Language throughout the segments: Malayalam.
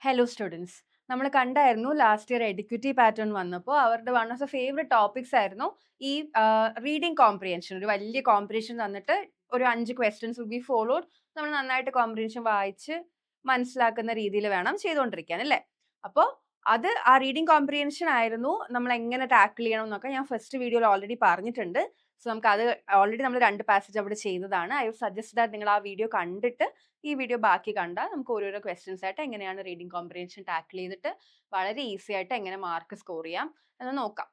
ഹലോ സ്റ്റുഡൻസ്, നമ്മൾ കണ്ടായിരുന്നു ലാസ്റ്റ് ഇയർ എഡ്യൂക്കേറ്റീവ് പാറ്റേൺ വന്നപ്പോൾ അവരുടെ one of the favourite topics ആയിരുന്നു ഈ റീഡിംഗ് കോംപ്രിഹെൻഷൻ. ഒരു വലിയ കോംപ്രിഹെൻഷൻ തന്നിട്ട് ഒരു 5 ക്വസ്റ്റ്യൻസ് വിൽ ബി ഫോളോഡ്. നമ്മൾ നന്നായിട്ട് കോംപ്രിഹെൻഷൻ വായിച്ച് മനസ്സിലാക്കുന്ന രീതിയിൽ വേണം ചെയ്തുകൊണ്ടിരിക്കാൻ, അല്ലേ? അപ്പോൾ അത് ആ റീഡിംഗ് കോംപ്രിഹെൻഷൻ ആയിരുന്നു നമ്മൾ എങ്ങനെ ടാക്കിൾ ചെയ്യണം എന്നൊക്കെ ഞാൻ ഫസ്റ്റ് വീഡിയോയിൽ ഓൾറെഡി പറഞ്ഞിട്ടുണ്ട്. സോ നമുക്ക് അത് ഓൾറെഡി നമ്മൾ 2 പാസേജ് അവിടെ ചെയ്തതാണ്. ഐ വുഡ് സജസ്റ്റ് ദാറ്റ് നിങ്ങൾ ആ വീഡിയോ കണ്ടിട്ട് ഈ വീഡിയോ ബാക്കി കണ്ടാൽ നമുക്ക് ഓരോരോ ക്വസ്റ്റ്യൻസ് ആയിട്ട് എങ്ങനെയാണ് റീഡിംഗ് കോംപ്രിഹെൻഷൻ ടാക്കിൾ ചെയ്തിട്ട് വളരെ ഈസി ആയിട്ട് എങ്ങനെ മാർക്ക് സ്കോർ ചെയ്യാം എന്ന് നോക്കാം.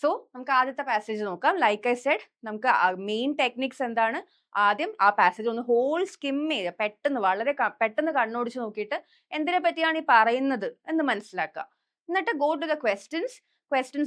സോ നമുക്ക് ആദ്യത്തെ പാസേജ് നോക്കാം. ലൈക്ക് ഐ സെഡ്, നമുക്ക് മെയിൻ ടെക്നിക്സ് എന്താണ്? ആദ്യം ആ പാസേജ് ഒന്ന് ഹോൾ സ്കിം ചെയ്ത് പെട്ടെന്ന് പെട്ടെന്ന് കണ്ണോടിച്ച് നോക്കിയിട്ട് എന്തിനെ പറ്റിയാണ് ഈ പറയുന്നത് എന്ന് മനസ്സിലാക്കുക. എന്നിട്ട് ഗോ ടു ദ ക്വസ്റ്റ്യൻസ്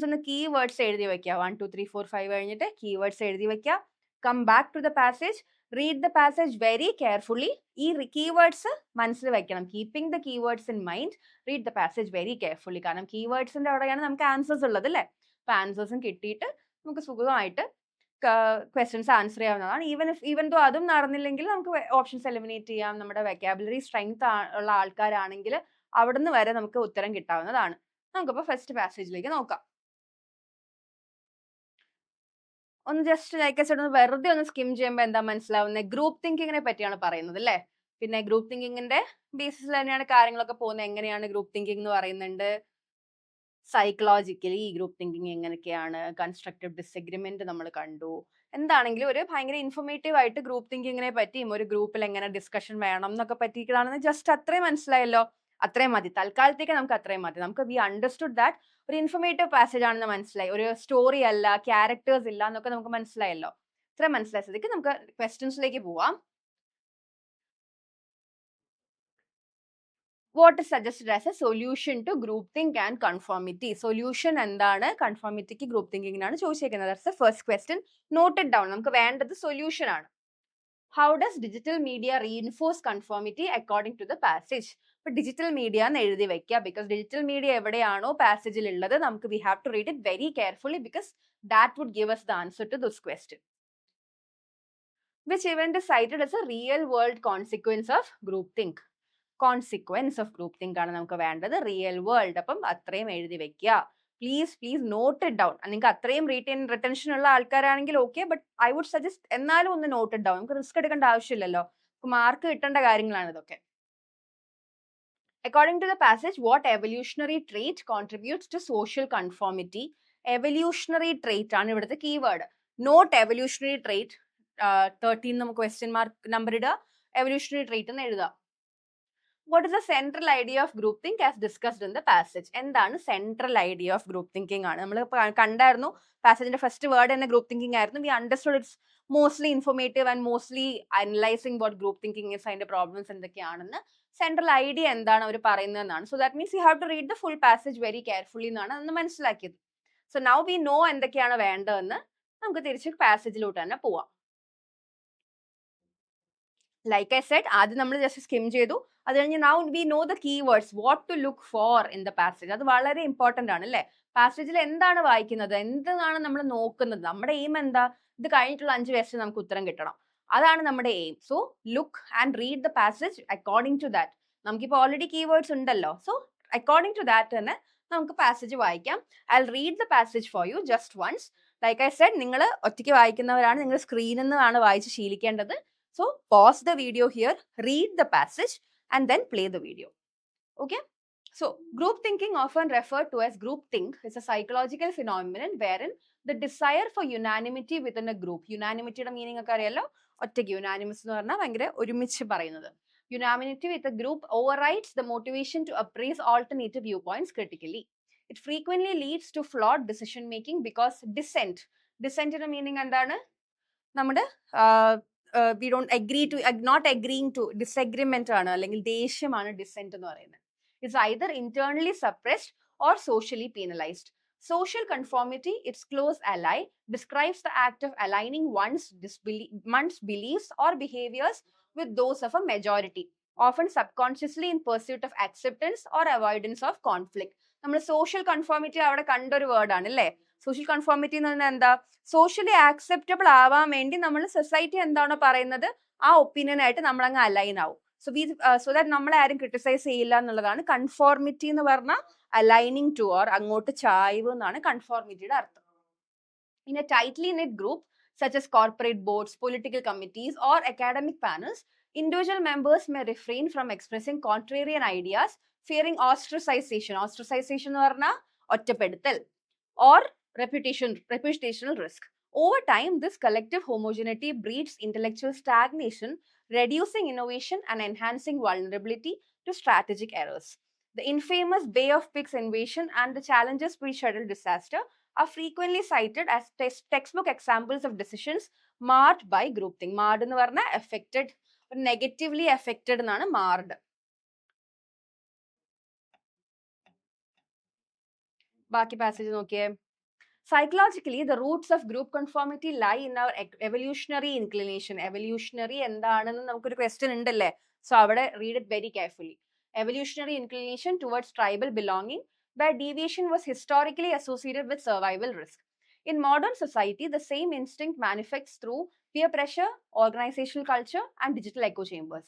ഒന്ന് കീവേഡ്സ് എഴുതി വെക്കുക. 1 2 3 4 5 കഴിഞ്ഞിട്ട് കീവേഡ്സ് എഴുതി വെക്കുക. Come back to the passage, read the passage very carefully. ഈ കീവേഡ്സ് മനസ്സിൽ വെക്കണം. Keeping the keywords in mind, read the passage very carefully. കാരണം കീവേഡ്സിന്റെ അവിടെയാണ് നമുക്ക് ആൻസേഴ്സ് ഉള്ളത്, അല്ലേ? അപ്പൊ ആൻസേഴ്സും കിട്ടിയിട്ട് നമുക്ക് സുഖമായിട്ട് ക്വസ്റ്റ്യൻസ് ആൻസർ ചെയ്യാവുന്നതാണ്. ഈവൻ ദോ അതും നടന്നില്ലെങ്കിൽ നമുക്ക് ഓപ്ഷൻസ് എലിമിനേറ്റ് ചെയ്യാം. നമ്മുടെ വെക്കാബുലറി സ്ട്രെങ്ത് ഉള്ള ആൾക്കാരാണെങ്കിൽ അവിടുന്ന് വരെ നമുക്ക് ഉത്തരം കിട്ടാവുന്നതാണ്. നമുക്കിപ്പോൾ ഫസ്റ്റ് പാസേജിലേക്ക് നോക്കാം. ഒന്ന് ജസ്റ്റ് ലൈക്ക് ഒന്ന് വെറുതെ ഒന്ന് സ്കിം ചെയ്യുമ്പോൾ എന്താ മനസ്സിലാവുന്നത്? ഗ്രൂപ്പ് തിങ്കിങ്ങിനെ പറ്റിയാണ് പറയുന്നത്, അല്ലേ? പിന്നെ ഗ്രൂപ്പ് തിങ്കിങ്ങിന്റെ ബേസിസിൽ തന്നെയാണ് കാര്യങ്ങളൊക്കെ പോകുന്നത്. എങ്ങനെയാണ് ഗ്രൂപ്പ് തിങ്കിങ് എന്ന് പറയുന്നുണ്ട്, സൈക്കോളജിക്കലി ഗ്രൂപ്പ് തിങ്കിങ് എങ്ങനെയൊക്കെയാണ്, കൺസ്ട്രക്റ്റീവ് ഡിസഗ്രിമെന്റ് നമ്മൾ കണ്ടു. എന്താണെങ്കിലും ഒരു ഭയങ്കര ഇൻഫോർമേറ്റീവ് ആയിട്ട് ഗ്രൂപ്പ് തിങ്കിങ്ങിനെ പറ്റിയും ഒരു ഗ്രൂപ്പിൽ എങ്ങനെ ഡിസ്കഷൻ വേണം എന്നൊക്കെ പറ്റിയിട്ടാണെന്ന് ജസ്റ്റ് അത്രയും മനസ്സിലായല്ലോ. അത്രയും മതി, തൽക്കാലത്തേക്ക് നമുക്ക് അത്രയും മതി. നമുക്ക് വി അണ്ടർസ്റ്റുഡ് ദാറ്റ് ഒരു ഇൻഫോർമേറ്റീവ് പാസേജ് ആണെന്ന് മനസ്സിലായി. ഒരു സ്റ്റോറി അല്ല, ക്യാരക്ടേഴ്സ് ഇല്ല എന്നൊക്കെ നമുക്ക് മനസ്സിലായല്ലോ. ഇത്രയും മനസ്സിലായ സ്ഥിതിക്ക് നമുക്ക് ക്വസ്റ്റ്യൻസിലേക്ക് പോവാം. What is suggested as a solution to groupthink and conformity? Solution എന്താണ്? കൺഫോമിറ്റിക്ക് group തിങ്കിങ്ങിനാണ് ചോദിച്ചേക്കുന്നത്. That's the first question. Note it down. നമുക്ക് വേണ്ടത് സൊല്യൂഷൻ ആണ്. How does digital media reinforce conformity according to the passage? ഇപ്പൊ ഡിജിറ്റൽ മീഡിയ എന്ന് എഴുതി വെക്കുക. ബിക്കോസ് ഡിജിറ്റൽ മീഡിയ എവിടെയാണോ പാസേജിൽ ഉള്ളത് നമുക്ക് we have to read it very carefully because that would give us the answer to this question. Which event is cited as a real world consequence of groupthink? Consequence of group think ആണ് നമുക്ക് വേണ്ടത്, റിയൽ വേൾഡ്. അപ്പം അത്രയും എഴുതി വെക്കുക. Please note it down. നിങ്ങൾക്ക് അത്രയും റിട്ടൻഷൻ ഉള്ള ആൾക്കാരാണെങ്കിൽ okay, but I would suggest എന്നാലും ഒന്ന് നോട്ട് ഇറ്റ് ഡൗൺ. നമുക്ക് റിസ്ക് എടുക്കേണ്ട ആവശ്യമില്ലല്ലോ. മാർക്ക് കിട്ടേണ്ട കാര്യങ്ങളാണ് ഇതൊക്കെ. According to the passage, what evolutionary trait contributes to social conformity? Evolutionary trait ആണ് ഇവിടുത്തെ കീവേഡ്. Not evolutionary trait. 13 നമുക്ക് ക്വസ്റ്റ്യൻ മാർക്ക് നമ്പർ ഇടുക, എവല്യൂഷണറി ട്രേറ്റ് എന്ന് എഴുതുക. What is the central idea of groupthink as discussed in the passage? എന്താണ് central idea of group thinking ആണ് നമ്മൾ കണ്ടായിരുന്നു. പാസേജിന്റെ ഫസ്റ്റ് വേർഡ് തന്നെ ഗ്രൂപ്പ് തിങ്കിങ് ആയിരുന്നു. We understood it's mostly informative and mostly analysing what group thinking is, അതിന്റെ പ്രോബ്ലംസ് എന്തൊക്കെയാണെന്ന്. സെൻട്രൽ ഐഡിയ എന്താണ് അവർ പറയുന്നതെന്നാണ്. So that means you have to read the full passage very carefully എന്നാണ് അന്ന് മനസ്സിലാക്കിയത്. സോ നൗ വി നോ എന്തൊക്കെയാണ് വേണ്ടതെന്ന്. നമുക്ക് തിരിച്ച് പാസേജിലോട്ട് തന്നെ പോവാം. ലൈക്ക് ഐ സെഡ്, ആദ്യം നമ്മൾ ജസ്റ്റ് സ്കിം ചെയ്തു. അത് കഴിഞ്ഞ് now we know the keywords, what to look for in the passage. അത് വളരെ ഇമ്പോർട്ടന്റ് ആണ്, അല്ലേ? പാസേജിൽ എന്താണ് വായിക്കുന്നത്, എന്താണ് നമ്മൾ നോക്കുന്നത്, നമ്മുടെ എയിം എന്താ? ഇത് കഴിഞ്ഞിട്ടുള്ള 5 ക്വസ്റ്റ്യൻ നമുക്ക് ഉത്തരം കിട്ടണം, അതാണ് നമ്മുടെ aim. So look and read the passage according to that. നമുക്കിപ്പോൾ ഓൾറെഡി കീവേഡ്സ് ഉണ്ടല്ലോ. സോ അക്കോർഡിംഗ് ടു ദാറ്റ് തന്നെ നമുക്ക് പാസേജ് വായിക്കാം. I will read the passage for you just once. Like I said, നിങ്ങൾ ഒറ്റയ്ക്ക് വായിക്കുന്നവരാണ്, നിങ്ങൾ സ്ക്രീനിൽ നിന്നാണ് വായിച്ച് ശീലിക്കേണ്ടത്. So pause the video here, read the passage and then play the video. Okay? So group thinking, often referred to as groupthink, is a psychological phenomenon wherein the desire for unanimity within a group. Unanimity യുടെ മീനിങ് ഒക്കെ അറിയാലോ. ഒറ്റയ്ക്ക് യുനാനിമസ് എന്ന് പറഞ്ഞാൽ ഭയങ്കര ഒരുമിച്ച് പറയുന്നത്. Unanimity with a group overrides the motivation to appraise alternative viewpoints critically. It frequently leads to flawed decision making because dissent യുടെ മീനിങ് എന്താണ്? നമ്മുടെ we don't agree to, not agreeing to, disagreement ആണ്, അല്ലെങ്കിൽ ദേഷ്യമാണ് ഡിസെന്റ് എന്ന് പറയുന്നത്. It's either internally suppressed or socially penalized. Social conformity, its close ally, describes the act of aligning one's beliefs or behaviors with those of a majority, often subconsciously in pursuit of acceptance or avoidance of conflict. നമ്മൾ സോഷ്യൽ കൺഫോമിറ്റി അവിടെ കണ്ടൊരു വേർഡാണ്, അല്ലേ? സോഷ്യൽ കൺഫോമിറ്റി എന്ന് പറഞ്ഞാൽ എന്താ? സോഷ്യലി ആക്സെപ്റ്റബിൾ ആവാൻ വേണ്ടി നമ്മൾ സൊസൈറ്റി എന്താണോ പറയുന്നത് ആ ഒപ്പീനിയൻ ആയിട്ട് നമ്മൾ അങ്ങ് അലൈൻ ആവും. സോ ദാറ്റ് നമ്മളെ ആരും ക്രിട്ടിസൈസ് ചെയ്യില്ല എന്നുള്ളതാണ്. കൺഫോർമിറ്റി എന്ന് പറഞ്ഞാൽ അലൈനിങ് ടു ഓർ അങ്ങോട്ട് ചായ്വ് എന്നാണ് കൺഫോർമിറ്റിയുടെ അർത്ഥം. In a tightly knit group, such as corporate boards, political committees, or academic panels, individual members may refrain from expressing contrarian ideas, fearing ostracization. Ostracization എന്ന് പറഞ്ഞാൽ ഒറ്റപ്പെടുത്തൽ, or reputational risk. Over time, this collective homogeneity breeds intellectual stagnation, reducing innovation and enhancing vulnerability to strategic errors. The infamous Bay of Pigs invasion and the Challenger Space Shuttle disaster are frequently cited as textbook examples of decisions marred by groupthink. Marred എന്ന് പറഞ്ഞാൽ affected, negatively affected എന്നാണ് marred. ബാക്കി പാസേജ് നോക്കിയേ. Psychologically, the roots of group conformity lie in our evolutionary inclination. Evolutionary എന്താണെന്ന് നമുക്കൊരു question ഉണ്ടല്ലേ? So അവിടെ read it very carefully. Evolutionary inclination towards tribal belonging, where deviation was historically associated with survival risk. In modern society, the same instinct manifests through peer pressure, organizational culture, and digital echo chambers.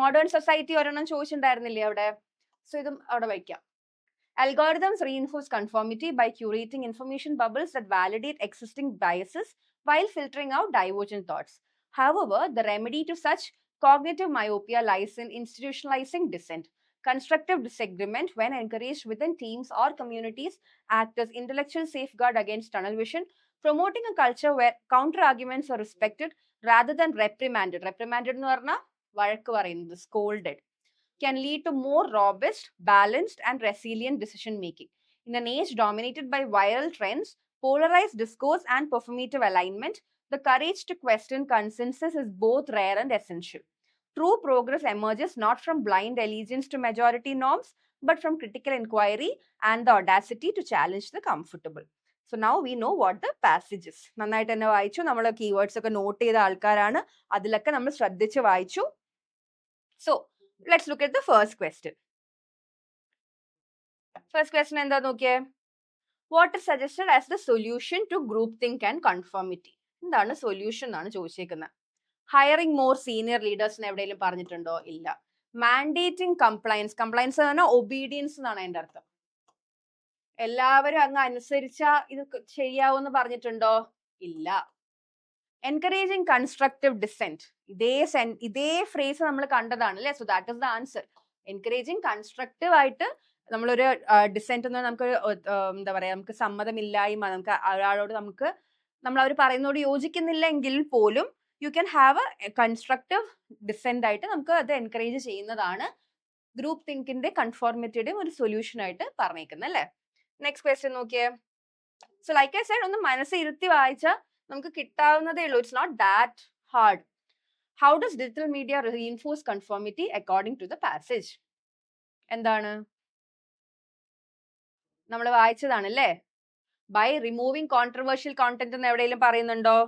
Modern society ഒരെണ്ണം ചോദിച്ചിട്ടുണ്ടായിരുന്നില്ലേ അവിടെ? So ഇതും അവിടെ വയ്ക്കാം. Algorithms reinforce conformity by curating information bubbles that validate existing biases while filtering out divergent thoughts. However, the remedy to such cognitive myopia lies in institutionalizing dissent. Constructive disagreement, when encouraged within teams or communities, act as intellectual safeguard against tunnel vision, promoting a culture where counter-arguments are respected rather than reprimanded. Reprimanded എന്ന് പറഞ്ഞാൽ വഴക്ക് പറയുന്നത്, scolded. Can lead to more robust, balanced, and resilient decision-making. In an age dominated by viral trends, polarized discourse, and performative alignment, the courage to question consensus is both rare and essential. True progress emerges not from blind allegiance to majority norms, but from critical inquiry and the audacity to challenge the comfortable. So now we know what the passage is. നന്നായിട്ട് തന്നെ വായിച്ചു. നമ്മൾ കീവേഡ്സ് ഒക്കെ നോട്ട് ചെയ്ത ആൾക്കാരാണ്. അതിലൊക്കെ നമ്മൾ ശ്രദ്ധിച്ച് വായിച്ചു. So let's look at the first question. First question എന്താ നോക്കിയേ? What is suggested as the solution to groupthink and conformity? എന്താണ് സൊല്യൂഷൻ എന്നാണ് ചോദിച്ചേക്കുന്നത്. ഹയറിംഗ് മോർ സീനിയർ ലീഡേഴ്സിന് എവിടെയെങ്കിലും പറഞ്ഞിട്ടുണ്ടോ? ഇല്ല. മാൻഡേറ്റിംഗ് കംപ്ലയൻസ്. കംപ്ലയൻസ് എന്ന് പറഞ്ഞാൽ ഒബീഡിയൻസ് എന്നാണ് അതിന്റെ അർത്ഥം. എല്ലാവരും അങ്ങ് അനുസരിച്ചാൽ ഇത് ശരിയാവുമെന്ന് പറഞ്ഞിട്ടുണ്ടോ? ഇല്ല. Encouraging constructive descent. ഇതേ ഫ്രേസ് നമ്മൾ കണ്ടതാണ് അല്ലേ? So that is the answer. Encouraging constructive ആയിട്ട് നമ്മളൊരു ഡിസെന്റ് എന്ന് നമുക്ക് എന്താ പറയാ, നമുക്ക് സമ്മതമില്ലായ്മ, നമുക്ക് ഒരാളോട് നമ്മൾ അവർ പറയുന്നതോട് യോജിക്കുന്നില്ല എങ്കിൽ പോലും you can have A constructive descent ആയിട്ട് നമുക്ക് അത് എൻകറേജ് ചെയ്യുന്നതാണ് ഗ്രൂപ്പ് തിങ്കിന്റെ കൺഫോർമിറ്റിയുടെയും ഒരു സൊല്യൂഷൻ ആയിട്ട് പറഞ്ഞേക്കുന്നത് അല്ലേ? നെക്സ്റ്റ് ക്വസ്റ്റ്യൻ നോക്കിയേ. സോ ലൈക്ക് ഐ സൈഡ്, ഒന്ന് മനസ്സിരുത്തി വായിച്ചാൽ നമുക്ക് കിട്ടാവുന്നതേ ഉള്ളൂ. It's not that hard. How does digital media reinforce conformity according to the passage? എന്താണ് നമ്മൾ വായിച്ചതാണല്ലേ? ബൈ റിമൂവിങ് കോൺട്രവേഴ്ഷ്യൽ കോണ്ടന്റ് എന്ന് എവിടെയെങ്കിലും പറയുന്നുണ്ടോ?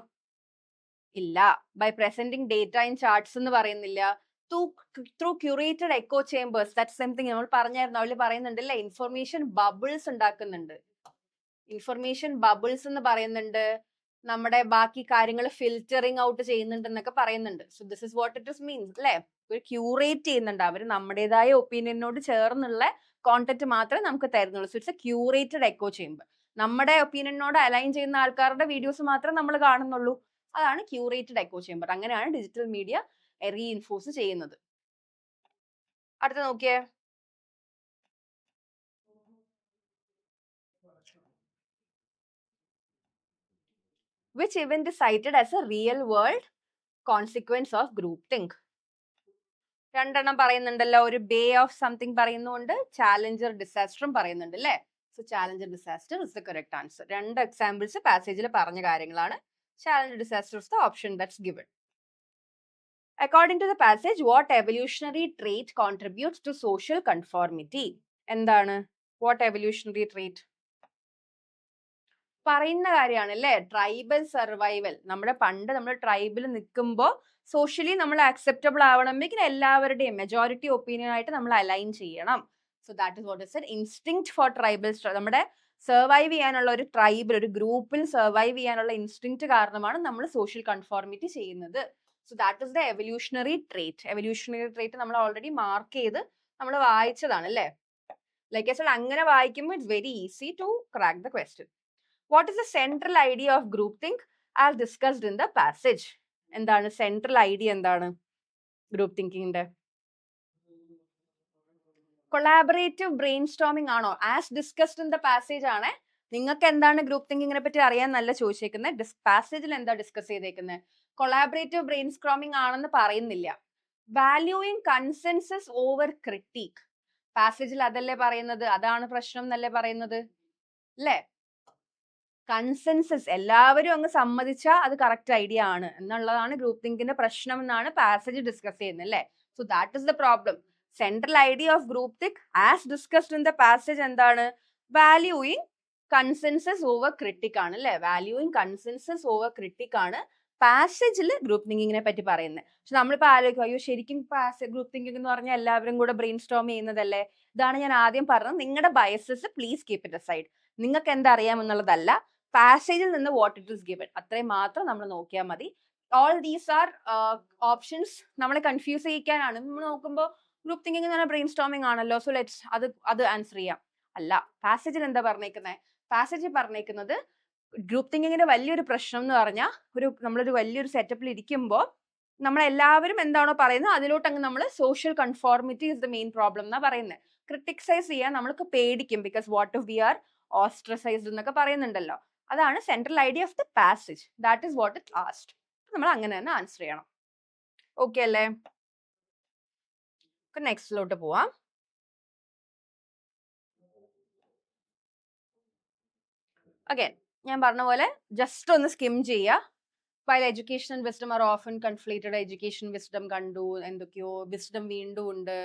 ഇല്ല. By presenting data in charts എന്ന് പറയുന്നില്ല. Through curated echo chambers, that something നമ്മൾ പറഞ്ഞായിരുന്നു. അവര് പറയുന്നുണ്ടല്ലേ, ഇൻഫർമേഷൻ ബബിൾസ് ഉണ്ടാക്കുന്നുണ്ട്. ഇൻഫർമേഷൻ ബബിൾസ് എന്ന് പറയുന്നുണ്ട്. നമ്മുടെ ബാക്കി കാര്യങ്ങൾ ഫിൽറ്ററിങ് ഔട്ട് ചെയ്യുന്നുണ്ട് എന്നൊക്കെ പറയുന്നുണ്ട്. So this is what it is means അല്ലേ? ഒരു ക്യൂറേറ്റ് ചെയ്യുന്നുണ്ട്. അവർ നമ്മുടേതായ ഒപ്പീനിയനോട് ചേർന്നുള്ള കോണ്ടന്റ് മാത്രമേ നമുക്ക് തരുന്നുള്ളൂ. So it's a curated echo chamber. നമ്മുടെ ഒപ്പീനിയനോട് അലൈൻ ചെയ്യുന്ന ആൾക്കാരുടെ വീഡിയോസ് മാത്രമേ നമ്മൾ കാണുന്നുള്ളൂ. അതാണ് ക്യൂറേറ്റഡ് എക്കോ ചേമ്പർ. അങ്ങനെയാണ് ഡിജിറ്റൽ മീഡിയ റീഇൻഫോഴ്സ് ചെയ്യുന്നത്. അടുത്ത നോക്കിയേ. Which event is cited as a real world consequence of groupthink? രണ്ടെണ്ണം പറയുന്നുണ്ടല്ലോ. ഒരു ബേ ഓഫ് സംതിങ് പറയുന്നുണ്ട്, ചാലഞ്ചർ ഡിസാസ്റ്ററും പറയുന്നുണ്ട് അല്ലേ? So Challenger disaster is the correct answer. രണ്ട് എക്സാമ്പിൾസ് പാസേജിൽ പറഞ്ഞ കാര്യങ്ങളാണ്. Challenger disaster is the option that's given. According to the passage, what evolutionary trait contributes to social conformity? എന്താണ് what evolutionary trait? പറയുന്ന കാര്യമാണ് അല്ലേ? Tribal survival. പണ്ട് നമ്മൾ ട്രൈബിൽ നിൽക്കുമ്പോൾ സോഷ്യലി നമ്മൾ അക്സെപ്റ്റബിൾ ആവണമെങ്കിൽ എല്ലാവരുടെയും മെജോറിറ്റി ഒപ്പീനിയൻ ആയിട്ട് നമ്മൾ അലൈൻ ചെയ്യണം. So that is what is it. Instinct for tribal. നമ്മുടെ സർവൈവ് ചെയ്യാനുള്ള ഒരു ട്രൈബിൽ, ഒരു ഗ്രൂപ്പിൽ സർവൈവ് ചെയ്യാനുള്ള ഇൻസ്റ്റിങ്ക്ട് കാരണമാണ് നമ്മൾ സോഷ്യൽ കൺഫോർമിറ്റി ചെയ്യുന്നത്. So that is the evolutionary trait. Evolutionary trait നമ്മൾ ഓൾറെഡി മാർക്ക് ചെയ്ത് നമ്മൾ വായിച്ചതാണ് അല്ലേ? ലൈക്ക് ഐ സെഡ്, അങ്ങനെ വായിക്കുമ്പോൾ it's very easy to crack the question. What is the central idea of group think as discussed in the passage? എന്താണ് സെൻട്രൽ ഐഡിയ? എന്താണ് ഗ്രൂപ്പ് തിങ്കിങ്ങിന്റെ? കൊളാബറേറ്റീവ് ബ്രെയിൻ സ്റ്റോമിംഗ് ആണോ? As discussed in the passage ആണ്. നിങ്ങൾക്ക് എന്താണ് ഗ്രൂപ്പ് തിങ്കിങ്ങിനെ പറ്റി അറിയാൻ നല്ല ചോദിച്ചേക്കുന്നത്. പാസേജിൽ എന്താ ഡിസ്കസ് ചെയ്തേക്കുന്നത്? കൊളാബറേറ്റീവ് ബ്രെയിൻ സ്റ്റോമിംഗ് ആണെന്ന് പറയുന്നില്ല. വാല്യൂയിങ് കൺസെൻസസ് ഓവർ ക്രിട്ടിക്, പാസേജിൽ അതല്ലേ പറയുന്നത്? അതാണ് പ്രശ്നം എന്നല്ലേ പറയുന്നത് അല്ലേ? കൺസെൻസസ് എല്ലാവരും അങ്ങ് സമ്മതിച്ചാൽ അത് കറക്റ്റ് ഐഡിയ ആണ് എന്നുള്ളതാണ് ഗ്രൂപ്പ് തിങ്കിന്റെ പ്രശ്നം എന്നാണ് പാസേജ് ഡിസ്കസ് ചെയ്യുന്നത് അല്ലേ? So that is the problem. Central idea of group think as discussed in the passage എന്താണ്? വാല്യൂയിങ് കൺസെൻസസ് ഓവർ ക്രിട്ടിക് ആണ് അല്ലെ? വാല്യൂയിങ് കൺസെൻസസ് ഓവർ ക്രിട്ടിക് ആണ് പാസേജിൽ ഗ്രൂപ്പ് തിങ്കിങ്ങിനെ പറ്റി പറയുന്നത്. പക്ഷെ നമ്മളിപ്പോ ആലോചിക്കും, അയ്യോ ശരിക്കും ഗ്രൂപ്പ് തിങ്കിങ് എന്ന് പറഞ്ഞാൽ എല്ലാവരും കൂടെ ബ്രെയിൻ സ്റ്റോം ചെയ്യുന്നതല്ലേ? ഇതാണ് ഞാൻ ആദ്യം പറഞ്ഞത്. നിങ്ങളുടെ biases please keep it aside. നിങ്ങൾക്ക് എന്താ അറിയാമെന്നുള്ളതല്ല, പാസേജിൽ നിന്ന് വാട്ട് ഇറ്റ് ഇസ് ഗിവൻ അത്രയും മാത്രം നമ്മൾ നോക്കിയാൽ മതി. ഓൾ ദീസ് ആർ ഓപ്ഷൻസ് നമ്മളെ കൺഫ്യൂസ് ചെയ്യിക്കാനാണ്. നമ്മൾ നോക്കുമ്പോൾ ഗ്രൂപ്പ് തിങ്കിങ് എന്ന് പറഞ്ഞാൽ ബ്രെയിൻ സ്റ്റോമിംഗ് ആണല്ലോ, സോ ലെറ്റ്സ് അത് ആൻസർ ചെയ്യാം. അല്ല, പാസേജിൽ എന്താ പറഞ്ഞേക്കുന്നത്? പാസേജിൽ പറഞ്ഞേക്കുന്നത് ഗ്രൂപ്പ് തിങ്കിങ്ങിന്റെ വലിയൊരു പ്രശ്നം എന്ന് പറഞ്ഞാൽ നമ്മളൊരു വലിയൊരു സെറ്റപ്പിൽ ഇരിക്കുമ്പോൾ നമ്മളെല്ലാവരും എന്താണോ പറയുന്നത് അതിലോട്ട് അങ്ങ് നമ്മൾ social conformity is the main problem എന്നാ പറയുന്നത്. ക്രിട്ടിക്സൈസ് ചെയ്യാൻ നമ്മൾക്ക് പേടിക്കും, because what if we are ostracised എന്നൊക്കെ പറയുന്നുണ്ടല്ലോ. അതാണ് central idea of the passage. That is what it asked. നമ്മൾ അങ്ങനെ തന്നെ ആൻസർ ചെയ്യണം. ഓക്കെ അല്ലേ? നെക്സ്റ്റിലോട്ട് പോവാം. അഗൈൻ ഞാൻ പറഞ്ഞ പോലെ ജസ്റ്റ് ഒന്ന് സ്കിം ചെയ്യുക. While education and wisdom are often conflated. Education wisdom കണ്ടു, എന്തൊക്കെയോ വിസ്ഡം വീണ്ടും ഉണ്ട്,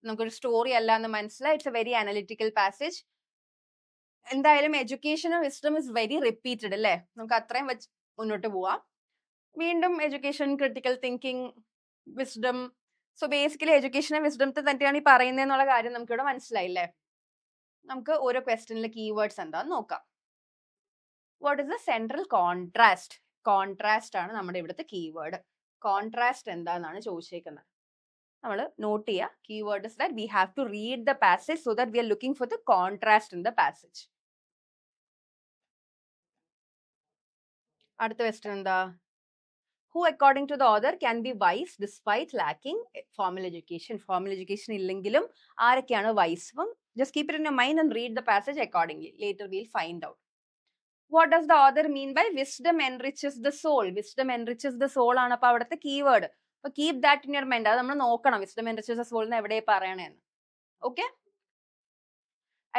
നമുക്കൊരു സ്റ്റോറി അല്ല എന്ന് മനസ്സിലായി. It's a very analytical passage. എന്തായാലും എഡ്യൂക്കേഷനും വിസ്ഡം ഇസ് വെരി റിപ്പീറ്റഡ് അല്ലേ? നമുക്ക് അത്രയും വെച്ച് മുന്നോട്ട് പോവാം. വീണ്ടും education, critical thinking, wisdom. So basically എഡ്യൂക്കേഷനും വിസ്ഡത്തെ തന്നെയാണ് ഈ പറയുന്നതെന്നുള്ള കാര്യം നമുക്കിവിടെ മനസ്സിലായില്ലേ? നമുക്ക് ഓരോ ക്വസ്റ്റ്യനിലെ കീവേഡ്സ് എന്താന്ന് നോക്കാം. What is the central contrast? Contrast ആണ് നമ്മുടെ ഇവിടുത്തെ കീവേഡ്. കോൺട്രാസ്റ്റ് എന്താണെന്നാണ് ചോദിച്ചേക്കുന്നത്. നമ്മൾ നോട്ട് ചെയ്യുക. Keyword is that we have to read the passage so that we are looking for the contrast in the passage. അടുത്ത ക്വസ്റ്റ്യൻ എന്താ? Who according to the author can be wise despite lacking formal education? Formal education ഇല്ലെങ്കിലും ആരൊക്കെയാണ് wise? Just keep it in your mind and read the passage accordingly. Later we'll find out. What does the author mean by wisdom enriches the soul? Wisdom enriches the soul ആണ് അപ്പൊ അവിടുത്തെ കീവേഡ്. അപ്പൊ keep that in your mind. അത് നമ്മൾ നോക്കണം. Wisdom enriches the soul എന്ന് എവിടെ പറയണേന്ന്. Okay?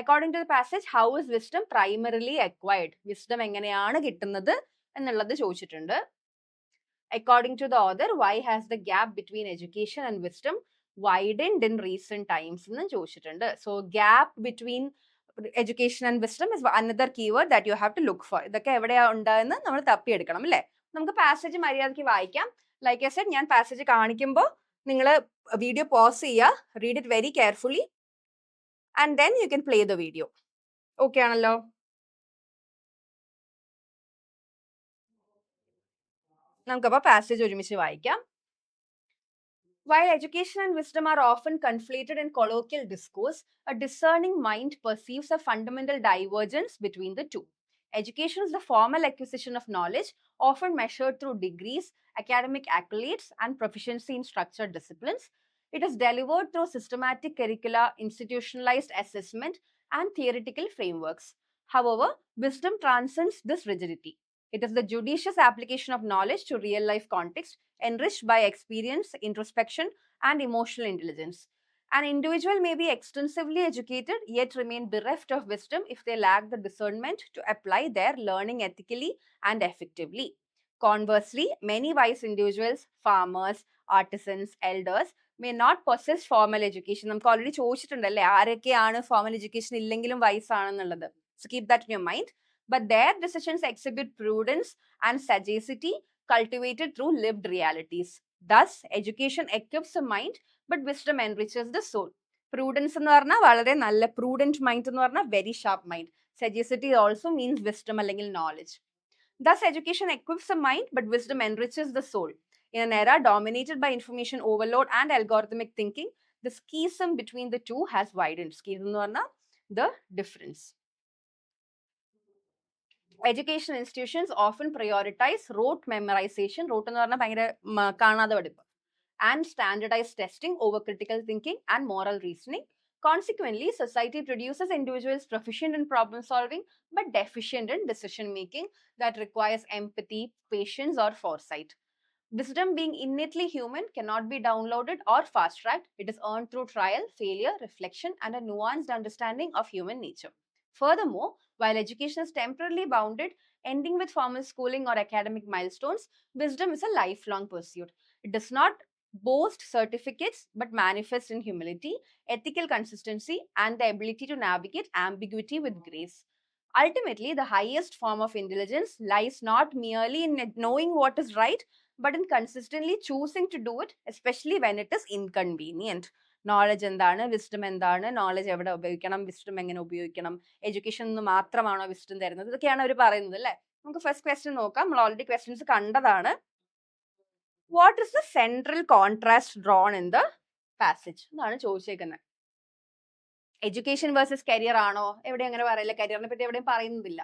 According to the passage, how is wisdom primarily acquired? Wisdom എങ്ങനെയാണ് കിട്ടുന്നത് എന്നുള്ളത് ചോദിച്ചിട്ടുണ്ട്. According to the author, why has the gap between education and wisdom widened in recent times എന്ന് ചോദിച്ചിട്ടുണ്ട്. So gap between education and wisdom is another keyword that you have to look for. ഇതൊക്കെ എവിടെയാ ഉണ്ടായെന്ന് നമ്മൾ തപ്പിയെടുക്കണം അല്ലേ? നമുക്ക് പാസേജ് മര്യാദയ്ക്ക് വായിക്കാം. ലൈക്ക് ഐ സെഡ്, ഞാൻ പാസേജ് കാണിക്കുമ്പോൾ നിങ്ങൾ വീഡിയോ പോസ് ചെയ്യുക, read it very carefully and then you can play the video. Okay ആണല്ലോ? നമുക്കപ്പോൾ പാസേജ് ഒരുമിച്ച് വായിക്കാം. While education and wisdom are often conflated in colloquial discourse, a discerning mind perceives a fundamental divergence between the two. Education is the formal acquisition of knowledge, often measured through degrees, academic accolades, and proficiency in structured disciplines. It is delivered through systematic curricula, institutionalized assessment, and theoretical frameworks. However, wisdom transcends this rigidity. It is the judicious application of knowledge to real-life context, enriched by experience, introspection, and emotional intelligence. An individual may be extensively educated, yet remain bereft of wisdom if they lack the discernment to apply their learning ethically and effectively. Conversely, many wise individuals, farmers, artisans, elders, may not possess formal education. നമുക്ക് ഓൾറെഡി ചോദിച്ചിട്ടുണ്ടല്ലേ ആരൊക്കെയാണ് ഫോർമൽ എഡ്യൂക്കേഷൻ ഇല്ലെങ്കിലും വൈസ് ആണെന്നുള്ളത്. So keep that in your mind. But their decisions exhibit prudence and sagacity cultivated through lived realities. Thus, education equips the mind, but wisdom enriches the soul. Prudence എന്ന് പറഞ്ഞാൽ വളരെ നല്ല prudent mind എന്ന് പറഞ്ഞാൽ very sharp mind. Sagacity also means wisdom അല്ലെങ്കിൽ knowledge. Thus, education equips the mind, but wisdom enriches the soul. In an era dominated by information overload and algorithmic thinking, the schism between the two has widened. Schism എന്ന് പറഞ്ഞാൽ the difference. Education institutions often prioritize rote memorization, rote എന്ന് പറഞ്ഞാൽ ഭയങ്കര കാണാതെ പഠിപ്പ്, and standardized testing over critical thinking and moral reasoning. Consequently, society produces individuals proficient in problem solving but deficient in decision making that requires empathy, patience, or foresight. Wisdom, being innately human, cannot be downloaded or fast-tracked. It is earned through trial, failure, reflection, and a nuanced understanding of human nature. Furthermore, while education is temporarily bounded, ending with formal schooling or academic milestones, wisdom is a lifelong pursuit. It does not boast certificates but manifests in humility, ethical consistency, and the ability to navigate ambiguity with grace. Ultimately, the highest form of intelligence lies not merely in knowing what is right, but in consistently choosing to do it, especially when it is inconvenient. Knowledge എന്താണ്, വിസ്ഡം എന്താണ്, നോളജ് എവിടെ ഉപയോഗിക്കണം, വിസ്ഡം എങ്ങനെ ഉപയോഗിക്കണം, എഡ്യൂക്കേഷൻ നിന്ന് മാത്രമാണോ വിസ്ഡം തരുന്നത്, ഇതൊക്കെയാണ് അവർ പറയുന്നത് അല്ലേ. നമുക്ക് ഫസ്റ്റ് ക്വസ്റ്റ്യൻ നോക്കാം. നമ്മൾ ഓൾറെഡി ക്വസ്റ്റ്യൻസ് കണ്ടതാണ്. What is the central contrast drone in the passage എന്നാണ് ചോദിച്ചേക്കുന്നത്. എഡ്യൂക്കേഷൻ വേഴ്സസ് കരിയർ ആണോ? എവിടെ അങ്ങനെ പറയില്ല. കരിയറിനെ പറ്റി എവിടെയും പറയുന്നില്ല.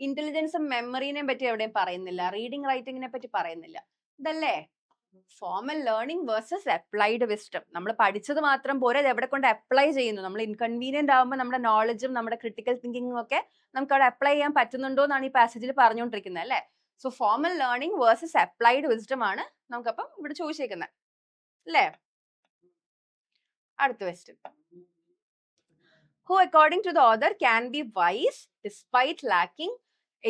ഇന്റലിജൻസും മെമ്മറിനെ പറ്റി എവിടെയും പറയുന്നില്ല. റീഡിങ് റൈറ്റിങ്ങിനെ പറ്റി പറയുന്നില്ല. ഇതല്ലേ formal learning versus applied wisdom. നമ്മൾ പഠിച്ചത് മാത്രം പോരെ, അത് എവിടെ കൊണ്ട് അപ്ലൈ ചെയ്യുന്നു. നമ്മൾ ഇൻകൺവീനിയന്റ് ആകുമ്പോൾ നമ്മുടെ നോളജും നമ്മുടെ ക്രിട്ടിക്കൽ തിങ്കിങ്ങും ഒക്കെ നമുക്ക് അവിടെ അപ്ലൈ ചെയ്യാൻ പറ്റുന്നുണ്ടോ എന്നാണ് ഈ പാസേജിൽ പറഞ്ഞുകൊണ്ടിരിക്കുന്നത് അല്ലേ. So formal learning versus applied wisdom ആണ് നമുക്കപ്പം ഇവിടെ ചോദിച്ചേക്കുന്നത് അല്ലേ. അടുത്ത question. Who according to the author can be wise despite lacking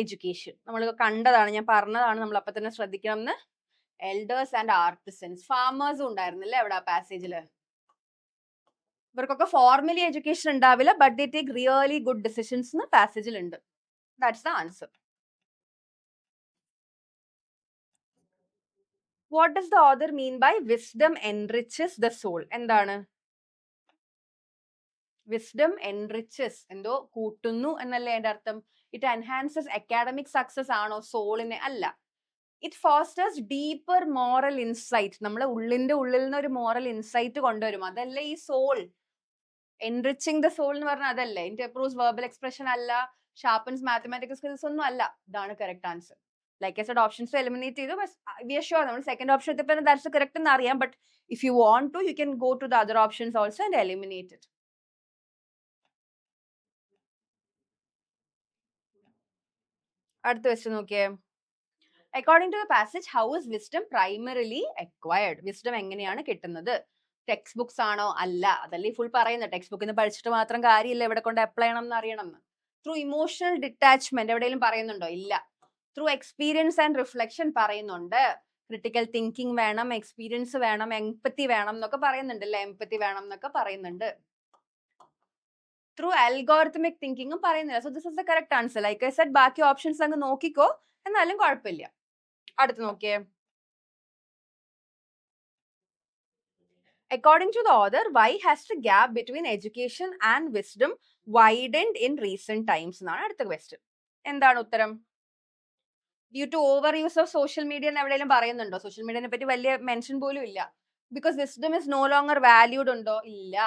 education? നമ്മൾ കണ്ടതാണ്, ഞാൻ പറഞ്ഞതാണ്, നമ്മൾ അപ്പൊ തന്നെ ശ്രദ്ധിക്കണം എന്ന്. എൽഡേഴ്സ് ആൻഡ് ആർട്ടിസൻസ്, ഫാമേഴ്സും ഉണ്ടായിരുന്നില്ലേ അവിടെ ആ പാസേജില്. ഇവർക്കൊക്കെ ഫോർമലി എഡ്യൂക്കേഷൻ ഉണ്ടാവില്ല, but they take really good decisions എന്ന് പാസേജിൽ ഉണ്ട്. That's the answer. What does the author mean by wisdom enriches the soul? എന്താണ് വിസ്ഡം എൻറിച്ചസ്? എന്തോ കൂട്ടുന്നു എന്നല്ലേ അതിന്റെ അർത്ഥം. ഇറ്റ് എൻഹാൻസസ് അക്കാഡമിക് സക്സസ് ആണോ സോളിനെ? അല്ല. It fosters deeper moral insight. നമ്മളെ ഉള്ളിന്റെ ഉള്ളിൽ നിന്ന് ഒരു മോറൽ ഇൻസൈറ്റ് കൊണ്ടുവരും. അതല്ലേ ഈ സോൾ. എൻറിച്ചിങ് ദ സോൾ എന്ന് പറഞ്ഞാൽ അതല്ലേ. ഇറ്റ് ഇംപ്രൂവ്സ് വെർബൽ എക്സ്പ്രഷൻ അല്ല, ഷാർപ്പൻസ് മാത്തമാറ്റിക്കൽ സ്കിൽസ് ഒന്നും അല്ല. ഇതാണ് correct answer. Like I said options eliminate ചെയ്തു. വി ആർ ഷുവർ നമ്മൾ സെക്കൻഡ് ഓപ്ഷൻ എത്തിയപ്പോൾ ദാറ്റ്സ് കറക്റ്റ് എന്ന് അറിയാം. But if you want to, you can go to the other options also and eliminate it. അടുത്ത ക്വസ്റ്റ്യൻ നോക്കിയേ. According to the passage, how is wisdom primarily acquired? Wisdom എങ്ങനെയാണ് കിട്ടുന്നത്? ടെക്സ്റ്റ് ബുക്സ് ആണോ? അല്ല. അതല്ലേ ഫുൾ പറയുന്നത്. ടെക്സ്റ്റ് ബുക്കിൽ നിന്ന് പഠിച്ചിട്ട് മാത്രം കാര്യമില്ല, എവിടെ കൊണ്ട് അപ്ലൈ ചെയ്യണം എന്ന് അറിയണം എന്ന്. ത്രൂ ഇമോഷണൽ ഡിറ്റാച്ച്മെന്റ് എവിടെയെങ്കിലും പറയുന്നുണ്ടോ? ഇല്ല. ത്രൂ എക്സ്പീരിയൻസ് ആൻഡ് റിഫ്ലക്ഷൻ പറയുന്നുണ്ട്. ക്രിട്ടിക്കൽ തിങ്കിങ് വേണം, എക്സ്പീരിയൻസ് വേണം, എംപത്തി വേണം എന്നൊക്കെ പറയുന്നുണ്ട് അല്ലെ. എംപത്തി വേണം എന്നൊക്കെ പറയുന്നുണ്ട്. ത്രൂ അൽഗോറിതമിക് തിങ്കിങ്ങും പറയുന്നില്ല. So this is the correct answer. Like I said, ബാക്കി ഓപ്ഷൻസ് അങ്ങ് നോക്കിക്കോ, എന്നാലും കുഴപ്പമില്ല. അടുത്ത് നോക്കിയേ. According to the author, why has the gap between education and wisdom widened in recent times? എന്നാണ് അടുത്ത ക്വസ്റ്റ്യൻ. എന്താണ് ഉത്തരം? Due to over use of social media എന്ന് എവിടെയെങ്കിലും പറയുന്നുണ്ടോ? സോഷ്യൽ മീഡിയനെ പറ്റി വലിയ മെൻഷൻ പോലും ഇല്ല. Because wisdom is no longer valued ഉണ്ടോ? ഇല്ല.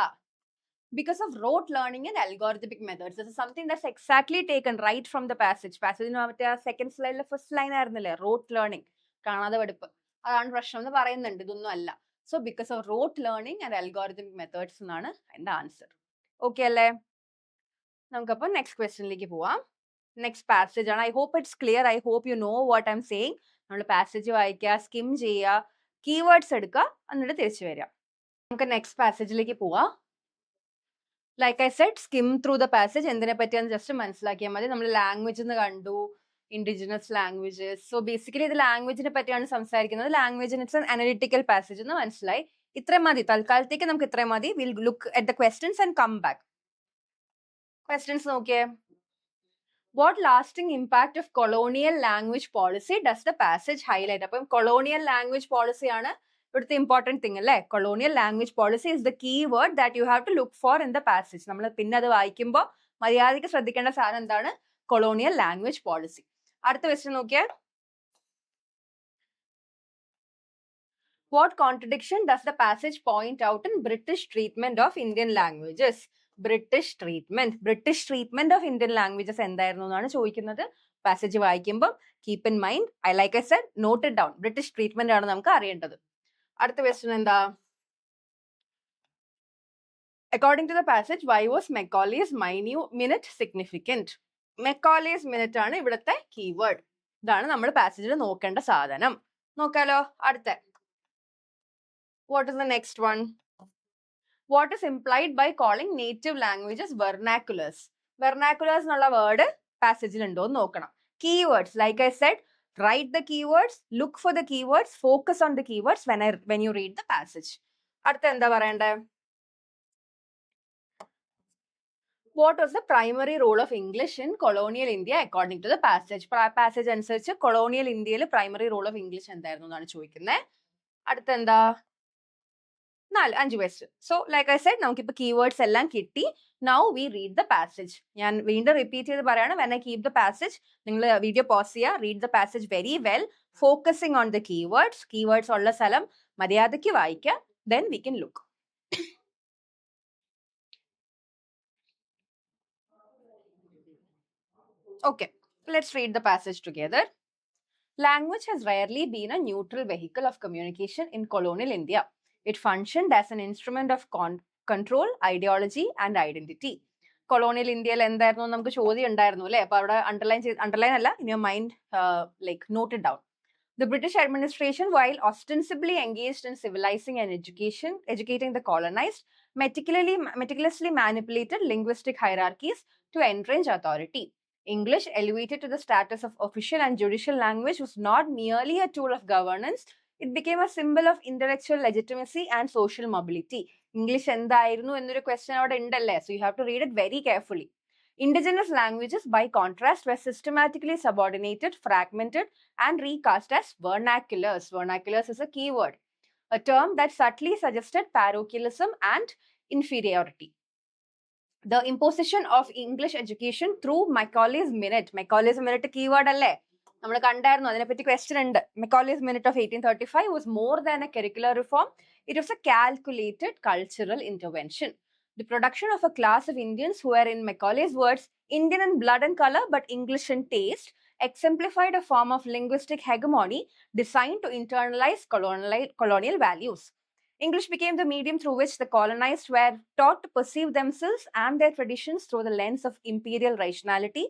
Because of rote learning and algorithmic methods. This is something that's exactly taken right from the passage. Passage മറ്റേ സെക്കൻഡ് സ്ലൈഡിലെ ഫസ്റ്റ് ലൈൻ ആയിരുന്നില്ലേ, റോട്ട് ലേണിംഗ്, കാണാതെ പഠിപ്പ്. അതാണ് പ്രശ്നം എന്ന് പറയുന്നുണ്ട്. ഇതൊന്നും അല്ല. So because of rote learning and algorithmic methods എന്നാണ് എന്റെ ആൻസർ. ഓക്കെ അല്ലേ? നമുക്കപ്പോൾ നെക്സ്റ്റ് ക്വസ്റ്റ്യനിലേക്ക് പോവാം. നെക്സ്റ്റ് പാസേജ് ആണ്. I hope it's clear. I hope you know what I am saying. നമ്മൾ പാസേജ് വായിക്കുക, സ്കിം ചെയ്യുക, കീവേഡ്സ് എടുക്കുക, എന്നിട്ട് തിരിച്ചു വരിക. നമുക്ക് നെക്സ്റ്റ് പാസേജിലേക്ക് പോവാം. Like I said, skim through the passage. എന്തിനെ പറ്റിയാന്ന് ജസ്റ്റ് മനസ്സിലാക്കിയാൽ മതി. നമ്മൾ ലാംഗ്വേജ് എന്ന് കണ്ടു, ഇൻഡിജിനസ് ലാംഗ്വേജസ്. സോ ബേസിക്കലി ഇത് ലാംഗ്വേജിനെ പറ്റിയാണ് സംസാരിക്കുന്നത്. ലാംഗ്വേജിന് ഇറ്റ്സ് ആൻ അനലിറ്റിക്കൽ പാസേജ് എന്ന് മനസ്സിലായി. ഇത്രയും മതി തൽക്കാലത്തേക്ക്, നമുക്ക് ഇത്രയും മതി. Will look at the questions and come back. Questions നോക്കിയേ. What lasting impact of colonial language policy does the passage highlight? അപ്പം കൊളോണിയൽ ലാംഗ്വേജ് പോളിസിയാണ് ഇവിടുത്തെ ഇമ്പോർട്ടൻറ്റ് തിങ് അല്ലേ. Colonial language policy is the key word that you have to look for in the passage. നമ്മൾ പിന്നെ അത് വായിക്കുമ്പോൾ മര്യാദയ്ക്ക് ശ്രദ്ധിക്കേണ്ട സാധനം എന്താണ്? Colonial language policy. അടുത്ത ക്വസ്റ്റ്യൻ നോക്കിയാൽ, What contradiction does the passage point out in British treatment of Indian languages? British treatment of Indian languages എന്തായിരുന്നു എന്നാണ് ചോദിക്കുന്നത്. പാസേജ് വായിക്കുമ്പോൾ keep in mind, like I said, note it down. British treatment ആണ് നമുക്ക് അറിയേണ്ടത്. അടുത്ത ക്വസ്റ്റ്യൻ എന്താ? According to the passage, why was Macaulay's minute significant? Macaulay's minute ആണ് ഇവിടുത്തെ കീവേഡ്. ഇതാണ് നമ്മൾ പാസേജിൽ നോക്കേണ്ട സാധനം. നോക്കാലോ. അടുത്ത what is the next one? What is implied by calling native languages vernaculars? Vernaculars എന്നുള്ള വേർഡ് പാസേജിൽ ഉണ്ടോ എന്ന് നോക്കണം. Keywords, like I said, write the keywords, look for the keywords, focus on the keywords when you read the passage. അടുത്ത എന്താ പറയണ്ടേ? What was the primary role of English in colonial India according to the passage? Passage അനുസരിച്ച് colonial ഇന്ത്യയിൽ primary role of English എന്തായിരുന്നു എന്നാണ് ചോദിക്കുന്നത്. അടുത്ത എന്താ? 5 question. So like I said, നമുക്കിപ്പോൾ കീവേഡ്സ് എല്ലാം കിട്ടി. Now we read the passage. ഞാൻ വീണ്ടും റിപ്പീറ്റ് ചെയ്ത് പറയാണ്, when I keep the passage, നിങ്ങൾ വീഡിയോ പോസ് ചെയ്യുക, read the passage very well, focusing on the keywords ഉള്ള സ്ഥലം മര്യാദയ്ക്ക് വായിക്കുക. Then we can look. Okay, let's read the passage together. Language has rarely been a neutral vehicle of communication in colonial India. It functioned as an instrument of control, ideology and identity. Colonial India എന്തായിരുന്നു നമുക്ക് ചോദ്യം ഉണ്ടായിരുന്നു അല്ലേ? അപ്പോൾ അവിടെ അണ്ടർലൈൻ അല്ല, in your mind, like note it down. The British administration, while ostensibly engaged in civilizing and educating the colonized, meticulously manipulated linguistic hierarchies to entrench authority. English, elevated to the status of official and judicial language, was not merely a tool of governance. It became a symbol of intellectual legitimacy and social mobility. English എന്തായിരുന്നു എന്നൊരു ക്വസ്റ്റ്യൻ അവിടെ ഉണ്ടല്ലേ? So you have to read it very carefully. Indigenous languages, by contrast, were systematically subordinated, fragmented, and recast as vernaculars. Vernaculars is a keyword, a term that subtly suggested parochialism and inferiority. The imposition of English education through Macaulay's minute. Macaulay's minute keyword അല്ലേ? നമ്മൾ കണ്ടായിരുന്നു, അതിനെപ്പറ്റി ക്വസ്റ്റ്യൻ ഉണ്ട്. Macaulay's minute of 1835 was more than a curricular reform. It was a calculated cultural intervention. The production of a class of Indians who were, in Macaulay's words, Indian in blood and color but English in taste, exemplified a form of linguistic hegemony designed to internalize colonial values. English became the medium through which the colonized were taught to perceive themselves and their traditions through the lens of imperial rationality,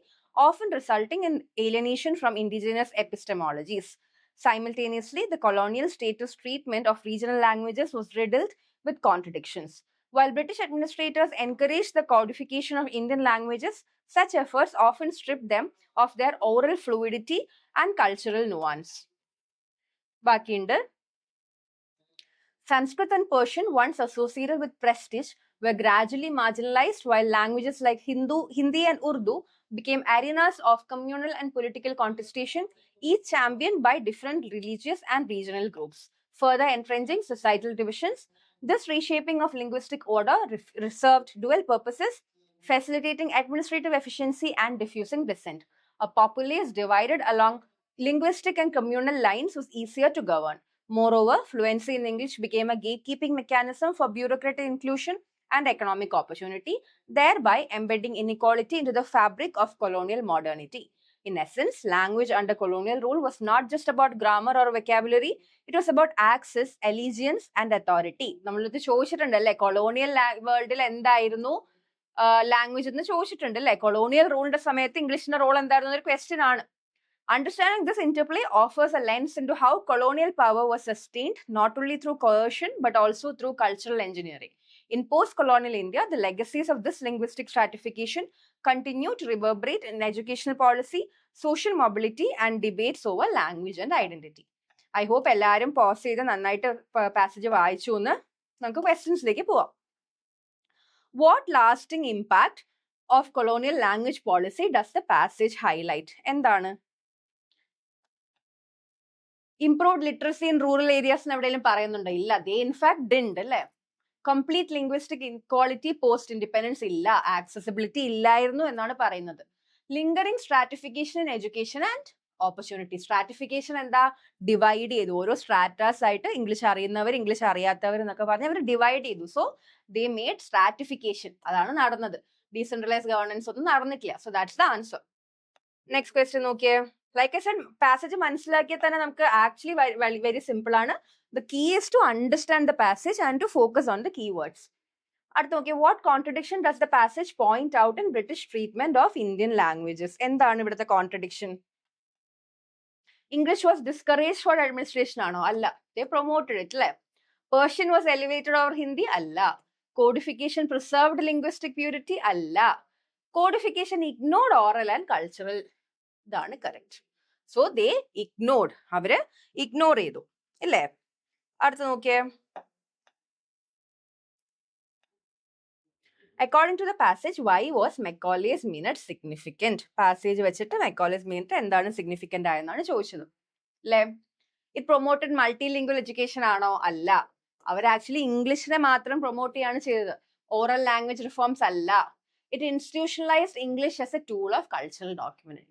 often resulting in alienation from indigenous epistemologies. Simultaneously, the colonial status treatment of regional languages was riddled with contradictions. While British administrators encouraged the codification of Indian languages, such efforts often stripped them of their oral fluidity and cultural nuance. ബാക്കിയുണ്ട്. Sanskrit and Persian, once associated with prestige, were gradually marginalized, while languages like Hindi and Urdu became arenas of communal and political contestation, each championed by different religious and regional groups, further entrenching societal divisions. This reshaping of linguistic order served dual purposes, facilitating administrative efficiency and diffusing dissent. A populace divided along linguistic and communal lines was easier to govern. Moreover, fluency in English became a gatekeeping mechanism for bureaucratic inclusion and economic opportunity, thereby embedding inequality into the fabric of colonial modernity. In essence, language under colonial rule was not just about grammar or vocabulary, it was about access, allegiance and authority. നമ്മളിത് ചോദിച്ചിട്ടുണ്ടല്ലേ, കൊളോണിയൽ വേൾഡിൽ എന്തായിരുന്നു ലാംഗ്വേജ് എന്ന് ചോദിച്ചിട്ടുണ്ടല്ലേ? കൊളോണിയൽ റൂളിന്റെ സമയത്ത് ഇംഗ്ലീഷിന്റെ റോൾ എന്തായിരുന്നു ഒരു ക്വസ്റ്റ്യൻ ആണ്. Understanding this interplay offers a lens into how colonial power was sustained not only through coercion but also through cultural engineering. In post-colonial India, the legacies of this linguistic stratification continue to reverberate in educational policy, social mobility, and debates over language and identity. I hope എല്ലാവരും പോസ് ചെയ്ത് നന്നായിട്ട് പാസേജ് വായിച്ചു എന്ന്. നമുക്ക് ക്വസ്റ്റ്യൻസിലേക്ക് പോവാം. What lasting impact of colonial language policy does the passage highlight? എന്താണ്? Improved literacy in rural areas എവിടെയെങ്കിലും പറയുന്നുണ്ടോ? ഇല്ല. ദേ ഇൻഫാക്ട് ഡിഡ് അല്ലേ? Complete linguistic inequality post independence ഇല്ല, ആക്സസിബിലിറ്റി ഇല്ലായിരുന്നു എന്നാണ് പറയുന്നത്. Lingering stratification in education and opportunity. Stratification എന്താ? ഡിവൈഡ് ചെയ്തു. ഓരോ സ്ട്രാറ്റാസ് ആയിട്ട് ഇംഗ്ലീഷ് അറിയുന്നവർ, ഇംഗ്ലീഷ് അറിയാത്തവർ എന്നൊക്കെ പറഞ്ഞ് അവർ ഡിവൈഡ് ചെയ്തു. So they made stratification. അതാണ് നടന്നത്. ഡീസെൻട്രലൈസ് ഗവർണൻസ് ഒന്നും നടന്നിട്ടില്ല. So that's the answer. Next question നോക്കിയേ. ലൈക്ക് ഐ സെഡ്, പാസേജ് മനസ്സിലാക്കിയാൽ തന്നെ നമുക്ക് ആക്ച്വലി വെരി സിമ്പിൾ ആണ്. The key is to understand the passage and to focus on the keywords. അടുത്ത് നോക്കിയേ, what contradiction does the passage point out in British treatment of Indian languages? എന്താണ് ഇവിടുത്തെ contradiction? English was discouraged for administration ആണോ? അല്ല. They promoted it, അല്ലേ? Persian was elevated over Hindi? അല്ല. Codification preserved linguistic purity? അല്ല. Codification ignored oral and cultural. ഇതാണ് correct. So they ignored. അവര് ഇഗ്നോർ ചെയ്തു, ഇല്ലേ? അടുത്ത് നോക്കിയേ. According to the passage, why was Macaulay's minute significant? Passage വെച്ചിട്ട് Macaulay's minute എന്താണ് significant ആയെന്നാണ് ചോദിച്ചത്, അല്ലേ? It promoted multilingual education ആണോ? അല്ല. അവർ ആക്ച്വലി ഇംഗ്ലീഷിനെ മാത്രം പ്രൊമോട്ട് ചെയ്യാണ് ചെയ്തത്. ഓറൽ ലാംഗ്വേജ് റിഫോംസ് അല്ല. It institutionalised English as A tool of cultural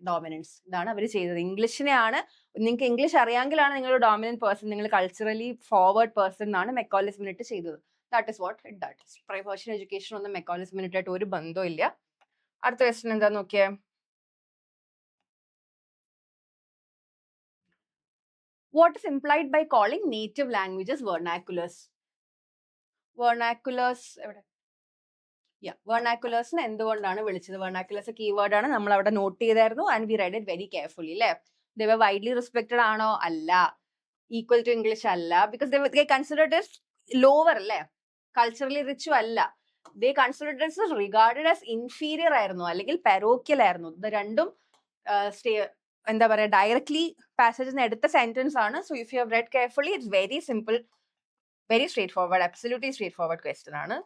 dominance. ഇതാണ് അവർ ചെയ്തത്. ഇംഗ്ലീഷിനെയാണ്, നിങ്ങൾക്ക് ഇംഗ്ലീഷ് അറിയാമെങ്കിലാണ് നിങ്ങൾ ഡോമിനന്റ് പേഴ്സൺ, നിങ്ങൾ കൾച്ചറലി ഫോർവേഡ് പേഴ്സൺ എന്നാണ് മെക്കോളേസ് മിനിറ്റ് ചെയ്തത്. That is what it does. Persian education ഒന്നും മെക്കോളേസ് മിനിറ്റ് ആയിട്ട് ഒരു ബന്ധവും ഇല്ല. അടുത്ത ക്വസ്റ്റ്യൻ എന്താ നോക്കിയേ. What is implied by calling native languages vernaculars? Vernaculars എവിടെ? Vernaculars എന്തുകൊണ്ടാണ് വിളിച്ചത്? Vernaculars കീവേഡ് ആണ്, നമ്മൾ അവിടെ നോട്ട് ചെയ്തായിരുന്നു. And we red it very carefully, അല്ലേ? They were widely respected ആണോ? അല്ല. Equal to English അല്ല. Because they considered it lower, അല്ലേ? കൾച്ചറലി റിച്ചും അല്ല. ദേ കൺസിഡേർഡ് റിഗാർഡഡ് ആസ് ഇൻഫീരിയർ ആയിരുന്നു, അല്ലെങ്കിൽ പെരോക്കിയൽ ആയിരുന്നു. ഇത് രണ്ടും എന്താ പറയാ, ഡയറക്ട്ലി പാസേജിൽ നിന്ന് എടുത്ത സെന്റൻസ് ആണ്. So if you have read carefully, it's very simple, very straightforward, absolutely straightforward question ആണ്.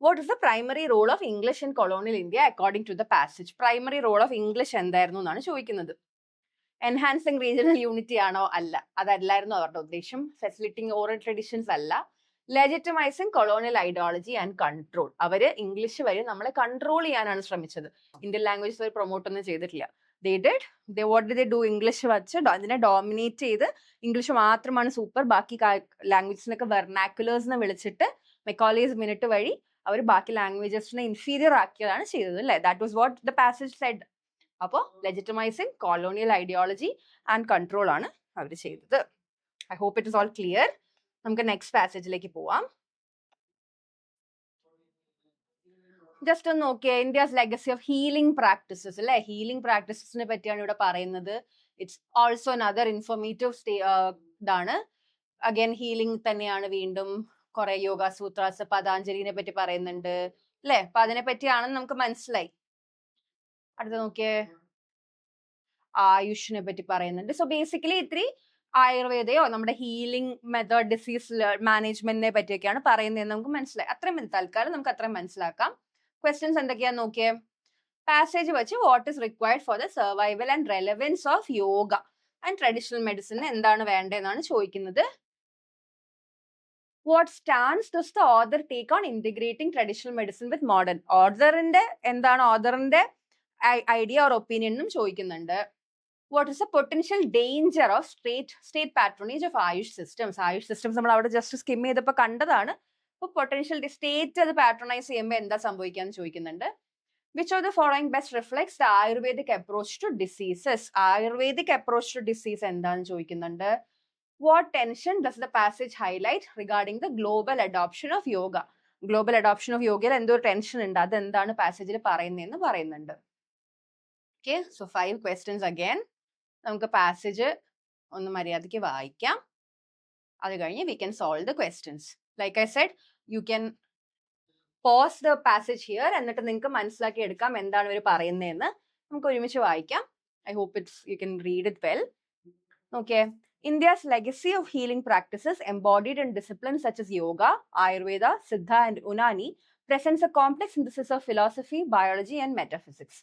What is the primary role of English in colonial India according to the passage? Primary role of English എന്തായിരുന്നു എന്നാണ് ചോദിക്കുന്നത്. എൻഹാൻസിങ് റീജിയണൽ യൂണിറ്റി ആണോ? അല്ല. അതല്ലായിരുന്നു അവരുടെ ഉദ്ദേശം. ഫെസിലിറ്റിംഗ് ഓറൽ ട്രഡീഷൻസ് അല്ല. ലെജിറ്റിമൈസിങ് കൊളോണിയൽ ഐഡിയോളജി ആൻഡ് കൺട്രോൾ. അവര് ഇംഗ്ലീഷ് വഴി നമ്മളെ കൺട്രോൾ ചെയ്യാനാണ് ശ്രമിച്ചത്. ഇന്ത്യൻ ലാംഗ്വേജസ് അവർ പ്രൊമോട്ട് ഒന്നും ചെയ്തിട്ടില്ല. What did they do? English വെച്ച് അതിനെ ഡോമിനേറ്റ് ചെയ്ത് ഇംഗ്ലീഷ് മാത്രമാണ് സൂപ്പർ, ബാക്കി ലാംഗ്വേജസിനൊക്കെ വെർനാക്കുലേഴ്സ് എന്ന് വിളിച്ചിട്ട് മെക്കോളേസ് മിനിറ്റ് വഴി അവർ ബാക്കി ലാംഗ്വേജസിനെ ഇൻഫീരിയർ ആക്കിയതാണ് ചെയ്തത്, അല്ലേ? That was what the passage said. അപ്പോൾ legitimising colonial ideology and control ആണ് അവർ ചെയ്തത്. I hope it is all clear. നമുക്ക് നെക്സ്റ്റ് പാസേജിലേക്ക് പോവാം. ജസ്റ്റ് ഒന്ന് നോക്കിയേ. India's legacy of healing practices, അല്ലെ? ഹീലിംഗ് പ്രാക്ടീസസിനെ പറ്റിയാണ് ഇവിടെ പറയുന്നത്. ഇറ്റ്സ് ഓൾസോ അനദർ ഇൻഫോർമേറ്റീവ് ഇതാണ്. അഗൈൻ ഹീലിംഗ് തന്നെയാണ്. വീണ്ടും കുറെ യോഗ സൂത്രാസ്, പതാഞ്ജലിനെ പറ്റി പറയുന്നുണ്ട്, അല്ലെ? അപ്പൊ അതിനെ പറ്റിയാണെന്ന് നമുക്ക് മനസ്സിലായി. അടുത്ത നോക്കിയേ, ആയുഷിനെ പറ്റി പറയുന്നുണ്ട്. സോ ബേസിക്കലി ഇത്തിരി ആയുർവേദയോ നമ്മുടെ ഹീലിംഗ് മെത്തേഡ്, ഡിസീസ് മാനേജ്മെന്റിനെ പറ്റിയൊക്കെയാണ് പറയുന്നതെന്ന് നമുക്ക് മനസ്സിലായി. അത്രയും തൽക്കാലം നമുക്ക് അത്രയും മനസ്സിലാക്കാം. ക്വസ്റ്റ്യൻസ് എന്തൊക്കെയാന്ന് നോക്കിയേ. പാസേജ് വെച്ച് what is required for the survival and relevance of yoga and traditional medicine എന്താണ് വേണ്ടതെന്നാണ് ചോദിക്കുന്നത്. What stance does the author take on integrating traditional medicine with modern? ഓഥറിന്റെ എന്താണ് ഓഥറിന്റെ ഐഡിയ ഓർ ഒപ്പീനിയൻ എന്നും ചോദിക്കുന്നുണ്ട്. What is the potential danger of state patronage of Ayush systems? Ayush systems നമ്മൾ അവിടെ ജസ്റ്റ് സ്കിം ചെയ്തപ്പോൾ കണ്ടതാണ്. അപ്പോൾ പൊട്ടൻഷ്യൽ സ്റ്റേറ്റ് അത് പാട്രണൈസ് ചെയ്യുമ്പോൾ എന്താ സംഭവിക്കാന്ന് ചോദിക്കുന്നുണ്ട്. Which of the following best reflects the Ayurvedic approach to diseases? Ayurvedic approach to disease എന്താന്ന് ചോദിക്കുന്നുണ്ട്. What tension does the passage highlight regarding the global adoption of yoga? Global adoption of yoga എന്തോ ടെൻഷൻ ഉണ്ട്, അതെന്താണ് പാസേജിൽ പറയുന്നതെന്ന് പറയുന്നുണ്ട്. Okay, so 5 questions again. നമുക്ക് പാസേജ് ഒന്ന് മര്യാദയ്ക്ക് വായിക്കാം. അത് കഴിഞ്ഞ് we can solve the questions. Like I said, you can pause the passage here, എന്നിട്ട് നിങ്ങൾക്ക് മനസ്സിലാക്കി എടുക്കാം എന്താണ് ഇവർ പറയുന്നതെന്ന്. നമുക്ക് ഒരുമിച്ച് വായിക്കാം. I hope you can read it well. Okay. India's legacy of healing practices embodied in disciplines such as yoga, Ayurveda, Siddha, and Unani presents a complex synthesis of philosophy, biology, and metaphysics.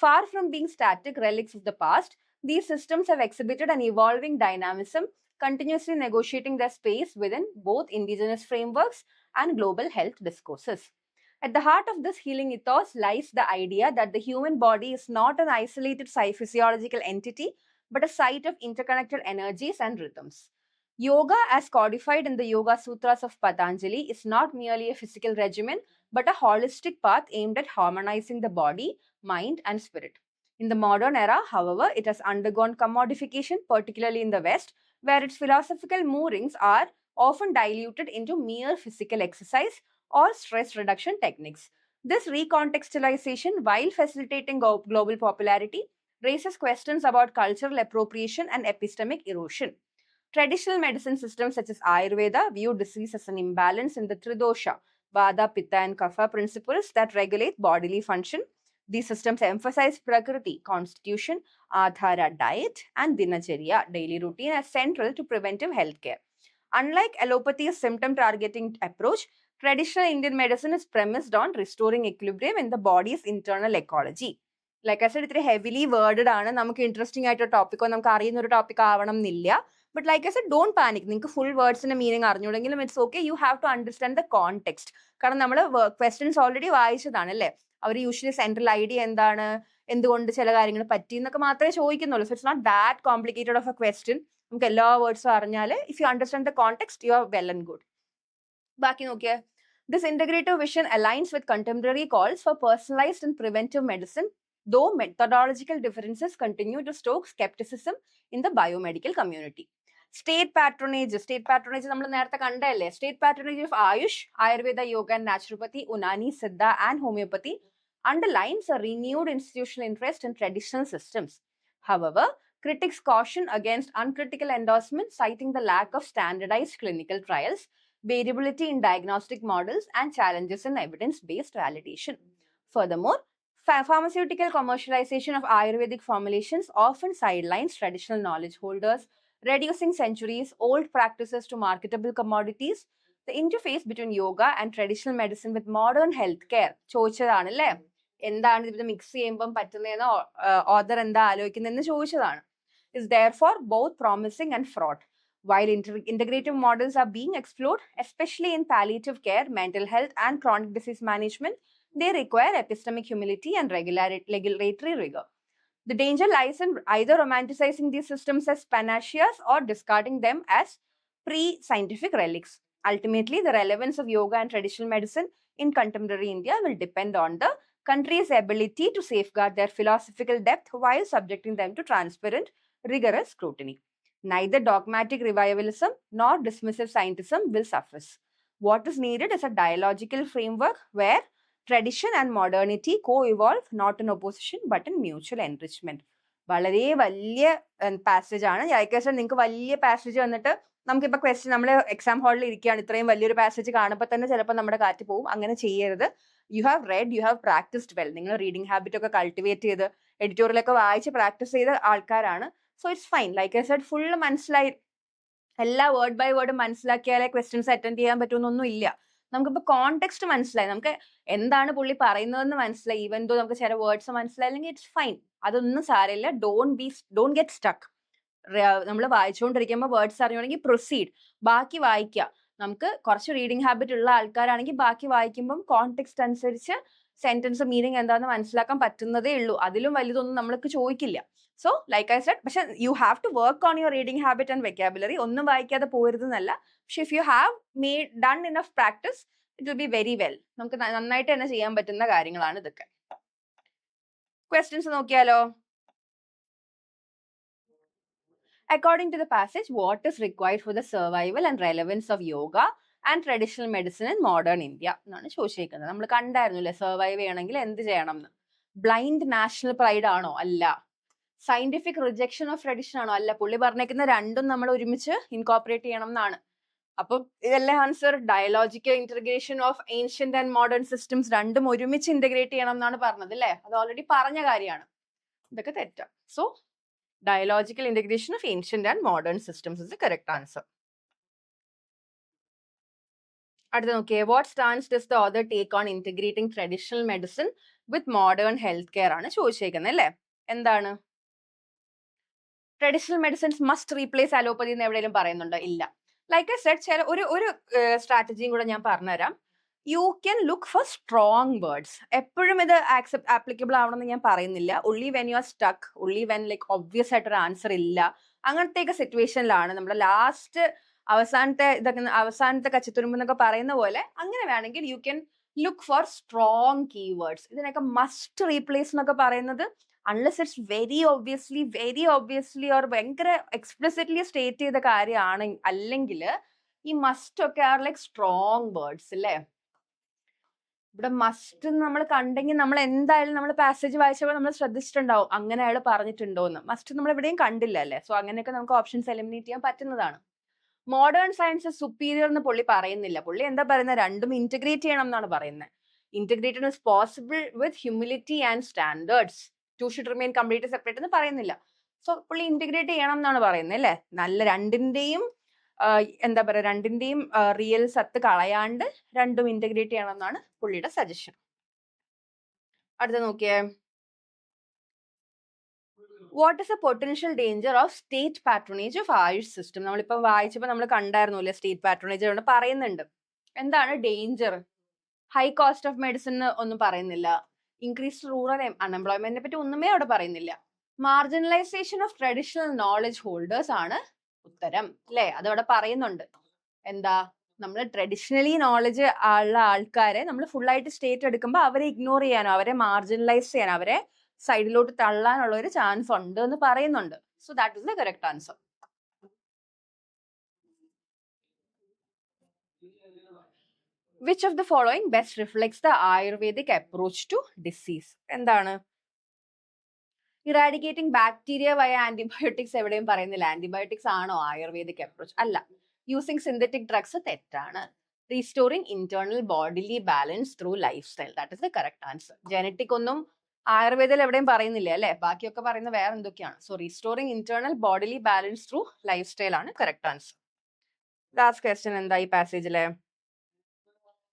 Far from being static relics of the past, these systems have exhibited an evolving dynamism, continuously negotiating their space within both indigenous frameworks and global health discourses. At the heart of this healing ethos lies the idea that the human body is not an isolated physiological entity, but a site of interconnected energies and rhythms. Yoga, as codified in the Yoga Sutras of Patanjali, is not merely a physical regimen, but a holistic path aimed at harmonizing the body, mind, and spirit. In the modern era, however, it has undergone commodification, particularly in the West, where its philosophical moorings are often diluted into mere physical exercise or stress reduction techniques. This recontextualization, while facilitating global popularity, raises questions about cultural appropriation and epistemic erosion. Traditional medicine systems such as Ayurveda view disease as an imbalance in the Tridosha, Vata, Pitta, and Kapha principles that regulate bodily function. These systems emphasize Prakriti, constitution, Adhara, diet, and Dinacharya, daily routine, as central to preventive healthcare. Unlike allopathy's symptom targeting approach, traditional Indian medicine is premised on restoring equilibrium in the body's internal ecology. Like I said, it's heavily worded. നമുക്ക് ഇൻട്രസ്റ്റിംഗ് ആയിട്ട് ടോപ്പിക്കോ നമുക്ക് അറിയുന്ന ഒരു ടോപ്പിക് ആവണം എന്നില്ല. But like I said don't panic. നിങ്ങൾക്ക് ഫുൾ വേർഡ്സിന്റെ മീനിങ് അറിഞ്ഞൂടെങ്കിലും it's okay. You have to understand the context. കാരണം നമ്മൾ ക്വസ്റ്റ്യൻസ് ഓൾറെഡി വായിച്ചതാണ് അല്ലേ. അവർ യൂഷ്വലി സെൻട്രൽ ഐഡിയ എന്താണ്, എന്തുകൊണ്ട് ചില കാര്യങ്ങൾ പറ്റി എന്നൊക്കെ മാത്രമേ ചോദിക്കുന്നുള്ളൂ. So it's not that complicated of a question. നമുക്ക് എല്ലാ വേർഡ്സും അറിഞ്ഞാൽ if you understand the context you are well and good. ബാക്കി നോക്കിയേ. This integrative vision aligns with contemporary calls for personalized and preventive medicine, though methodological differences continue to stoke skepticism in the biomedical community. State patronage നമ്മൾ നേരത്തെ കണ്ടല്ലേ. State patronage of Ayush, Ayurveda, Yoga and Naturopathy, Unani, Siddha and Homeopathy underlines a renewed institutional interest in traditional systems. However, critics caution against uncritical endorsement, citing the lack of standardized clinical trials, variability in diagnostic models, and challenges in evidence-based validation. Furthermore, pharmaceutical commercialization of Ayurvedic formulations often sidelines traditional knowledge holders, reducing centuries-old practices to marketable commodities. The interface between yoga and traditional medicine with modern healthcare, ചോദിച്ചതാണല്ലേ, എന്താണ് ഇത് മിക്സ് ചെയ്യുമ്പം പറ്റുന്നതെന്ന് ഓദർ എന്താ ആലോചിക്കുന്നതെന്ന് ചോദിച്ചതാണ്, is therefore both promising and fraught. While integrative models are being explored, especially in palliative care, mental health, and chronic disease management, they require epistemic humility and regulatory rigor. The danger lies in either romanticizing these systems as panaceas or discarding them as pre-scientific relics. Ultimately, the relevance of yoga and traditional medicine in contemporary India will depend on the country's ability to safeguard their philosophical depth while subjecting them to transparent, rigorous scrutiny. Neither dogmatic revivalism nor dismissive scientism will suffice. What is needed is a dialogical framework where tradition and modernity co-evolve, not in opposition but in mutual enrichment. വളരെ വലിയ പാസേജ് ആണ്. ഞായക്കാശം നിങ്ങൾക്ക് വലിയ പാസേജ് വന്നിട്ട് നമുക്കിപ്പോൾ ക്വസ്റ്റ്യൻ നമ്മൾ എക്സാം ഹാളിൽ ഇരിക്കുകയാണ്, ഇത്രയും വലിയൊരു പാസേജ് കാണുമ്പോൾ തന്നെ ചിലപ്പോൾ നമ്മുടെ കാറ്റ് പോകും. അങ്ങനെ ചെയ്യരുത്. You have read, you have practised well. നിങ്ങൾ റീഡിംഗ് ഹാബിറ്റ് ഒക്കെ കൾട്ടിവേറ്റ് ചെയ്ത് എഡിറ്റോറിയലൊക്കെ വായിച്ച് പ്രാക്ടീസ് ചെയ്ത ആൾക്കാരാണ്. So it's fine. Like I said full മനസ്സിലായി എല്ലാ വേർഡ് ബൈ വേർഡ് മനസ്സിലാക്കിയാലേ ക്വസ്റ്റ്യൻസ് അറ്റൻഡ് ചെയ്യാൻ പറ്റുമെന്നൊന്നും ഇല്ല. നമുക്കിപ്പോൾ കോണ്ടെക്സ്റ്റ് മനസ്സിലായി, നമുക്ക് എന്താണ് പുള്ളി പറയുന്നതെന്ന് മനസ്സിലായി, ഈവൻ ദോ നമുക്ക് ചില വേർഡ്സ് മനസ്സിലായില്ലെങ്കിൽ ഇറ്റ്സ് ഫൈൻ, അതൊന്നും സാരമില്ല. Don't get stuck. നമ്മൾ വായിച്ചുകൊണ്ടിരിക്കുമ്പോൾ വേർഡ്സ് അറിയുവാണെങ്കിൽ പ്രൊസീഡ്, ബാക്കി വായിക്കുക. നമുക്ക് കുറച്ച് റീഡിംഗ് ഹാബിറ്റ് ഉള്ള ആൾക്കാരാണെങ്കിൽ ബാക്കി വായിക്കുമ്പം കോണ്ടെക്സ്റ്റ് അനുസരിച്ച് സെന്റൻസ് മീനിങ് എന്താണെന്ന് മനസ്സിലാക്കാൻ പറ്റുന്നതേ ഉള്ളൂ. അതിലും വലുതൊന്നും നമ്മൾക്ക് ചോദിക്കില്ല. സോ ലൈക്ക് ഐ സെഡ്, പക്ഷെ you have to work on your reading habit and vocabulary. ഒന്നും വായിക്കാതെ പോരുതെന്നല്ല, പക്ഷെ if you have done enough practice it will be very well. നമുക്ക് നന്നായിട്ട് തന്നെ ചെയ്യാൻ പറ്റുന്ന കാര്യങ്ങളാണ് ഇതൊക്കെ. ക്വസ്റ്റ്യൻസ് നോക്കിയാലോ. According to the passage, what is required for the survival and relevance of yoga and traditional medicine in modern India എന്നാണ് ചോദിച്ചേക്കുന്നത്. നമ്മൾ കണ്ടായിരുന്നില്ലേ സർവൈവ് ചെയ്യണമെങ്കിൽ എന്ത് ചെയ്യണം എന്ന്. ബ്ലൈൻഡ് നാഷണൽ പ്രൈഡ് ആണോ? അല്ല. സയന്റിഫിക് റിജക്ഷൻ ഓഫ് ട്രഡിഷൻ ആണോ? അല്ല. പുള്ളി പറഞ്ഞേക്കുന്ന രണ്ടും നമ്മൾ ഒരുമിച്ച് ഇൻകോപ്പറേറ്റ് ചെയ്യണം എന്നാണ്. അപ്പം ഇതല്ലേ answer. ഡയലോജിക്കൽ integration of ancient and modern systems രണ്ടും ഒരുമിച്ച് ഇന്റഗ്രേറ്റ് ചെയ്യണം എന്നാണ് പറഞ്ഞത് അല്ലേ. അത് ഓൾറെഡി പറഞ്ഞ കാര്യമാണ്. ഇതൊക്കെ തെറ്റാ. So dialogical integration of ancient and modern systems is the correct answer. അടുത്ത നോക്കിയേ. What stance does the author take on integrating traditional medicine with modern healthcare ആണ് ചോദിച്ചേക്കുന്നത് അല്ലേ. എന്താണ്? Traditional medicines must replace allopathy എന്ന് എവിടെയെങ്കിലും പറയുന്നുണ്ടോ? ഇല്ല. ലൈക്ക് ഐ സെഡ്, ചില ഒരു സ്ട്രാറ്റജിയും കൂടെ ഞാൻ പറഞ്ഞുതരാം. You can look for strong words. എപ്പോഴും ഇത് ആപ്ലിക്കബിൾ ആവണമെന്ന് ഞാൻ പറയുന്നില്ല. Only when you are stuck, only when like obvious ആയിട്ടൊരു ആൻസർ ഇല്ല, അങ്ങനത്തെയൊക്കെ സിറ്റുവേഷനിലാണ് നമ്മുടെ ലാസ്റ്റ് അവസാനത്തെ കച്ചിത്തുരുമ്പ് എന്നൊക്കെ പറയുന്ന പോലെ അങ്ങനെ വേണമെങ്കിൽ you can look for strong keywords. ഇതിനൊക്കെ മസ്റ്റ് റീപ്ലേസ് എന്നൊക്കെ പറയുന്നത് unless it's very obviously or ഭയങ്കര എക്സ്പ്ലിസിറ്റ്ലി സ്റ്റേറ്റ് ചെയ്ത കാര്യമാണ്, അല്ലെങ്കിൽ ഈ മസ്റ്റ് ഒക്കെ ആർ ലൈക്ക് സ്ട്രോങ് വേർഡ്സ് അല്ലേ. ഇവിടെ മസ്റ്റ് നമ്മൾ കണ്ടെങ്കിൽ നമ്മൾ എന്തായാലും നമ്മൾ പാസേജ് വായിച്ചപ്പോൾ നമ്മൾ ശ്രദ്ധിച്ചിട്ടുണ്ടാവും അങ്ങനെ അയാൾ പറഞ്ഞിട്ടുണ്ടോ എന്ന്. മസ്റ്റ് നമ്മൾ എവിടെയും കണ്ടില്ല അല്ലേ. സോ അങ്ങനെയൊക്കെ നമുക്ക് ഓപ്ഷൻസ് എലിമിനേറ്റ് ചെയ്യാൻ പറ്റുന്നതാണ്. മോഡേൺ സയൻസ് സുപ്പീരിയർ എന്ന് പുള്ളി പറയുന്നില്ല. പുള്ളി എന്താ പറയുന്നത്, രണ്ടും ഇന്റഗ്രേറ്റ് ചെയ്യണം എന്നാണ് പറയുന്നത്. Integrated is possible with humility and standards. Two should remain completely separate എന്ന് പറയുന്നില്ല. സോ പുള്ളി ഇന്റഗ്രേറ്റ് ചെയ്യണം എന്നാണ് പറയുന്നത് അല്ലേ. നല്ല രണ്ടിന്റെയും എന്താ പറയുക, രണ്ടിന്റെയും റിയൽ സത്ത് കളയാണ്ട് രണ്ടും ഇന്റഗ്രേറ്റ് ചെയ്യണം എന്നാണ് പുള്ളിയുടെ സജഷൻ. അടുത്ത നോക്കിയേ, what is A potential danger of state patronage of Ayush system. നമ്മളിപ്പോ വായിച്ചപ്പോൾ നമ്മൾ കണ്ടായിരുന്നു അല്ലേ, സ്റ്റേറ്റ് പാട്രണേജ് കൊണ്ട് പറയുന്നുണ്ട്. എന്താണ് danger? High cost of medicine ഒന്നും പറയുന്നില്ല. ഇൻക്രീസ്ഡ് റൂറൽ അൺഎംപ്ലോയ്മെന്റിനെ പറ്റി ഒന്നുമേ അവിടെ പറയുന്നില്ല. Marginalisation of traditional knowledge holders ആണ് ഉത്തരം അല്ലേ. അതവിടെ പറയുന്നുണ്ട്. എന്താ, നമ്മൾ ട്രഡീഷണലി നോളജ് ഉള്ള ആൾക്കാരെ നമ്മൾ ഫുൾ ആയിട്ട് സ്റ്റേറ്റ് എടുക്കുമ്പോൾ അവരെ ഇഗ്നോർ ചെയ്യാനോ അവരെ മാർജിനലൈസ് ചെയ്യാനോ അവരെ സൈഡിലോട്ട് തള്ളാനുള്ള ഒരു ചാൻസ് ഉണ്ട് എന്ന് പറയുന്നുണ്ട്. So that is the correct answer. Which of the following best reflects the Ayurvedic approach to disease. എന്താണ്? ഇറാഡിക്കേറ്റിംഗ് ബാക്ടീരിയ വയ ആന്റിബയോട്ടിക്സ് എവിടെയും പറയുന്നില്ല. ആന്റിബയോട്ടിക്സ് ആണോ ആയുർവേദിക് അപ്രോച്ച്? അല്ല. യൂസിങ് സിന്തറ്റിക് ഡ്രഗ്സ് തെറ്റാണ്. Restoring internal bodily balance through lifestyle, that is the correct answer. Genetic ഒന്നും ആയുർവേദത്തിൽ എവിടെയും പറയുന്നില്ല അല്ലെ, ബാക്കിയൊക്കെ പറയുന്ന വേറെ എന്തൊക്കെയാണ്. So restoring internal bodily balance through lifestyle ആണ് കറക്റ്റ് ആൻസർ. ലാസ്റ്റ് ക്വസ്റ്റ്യൻ എന്താ ഈ പാസേജിലെ?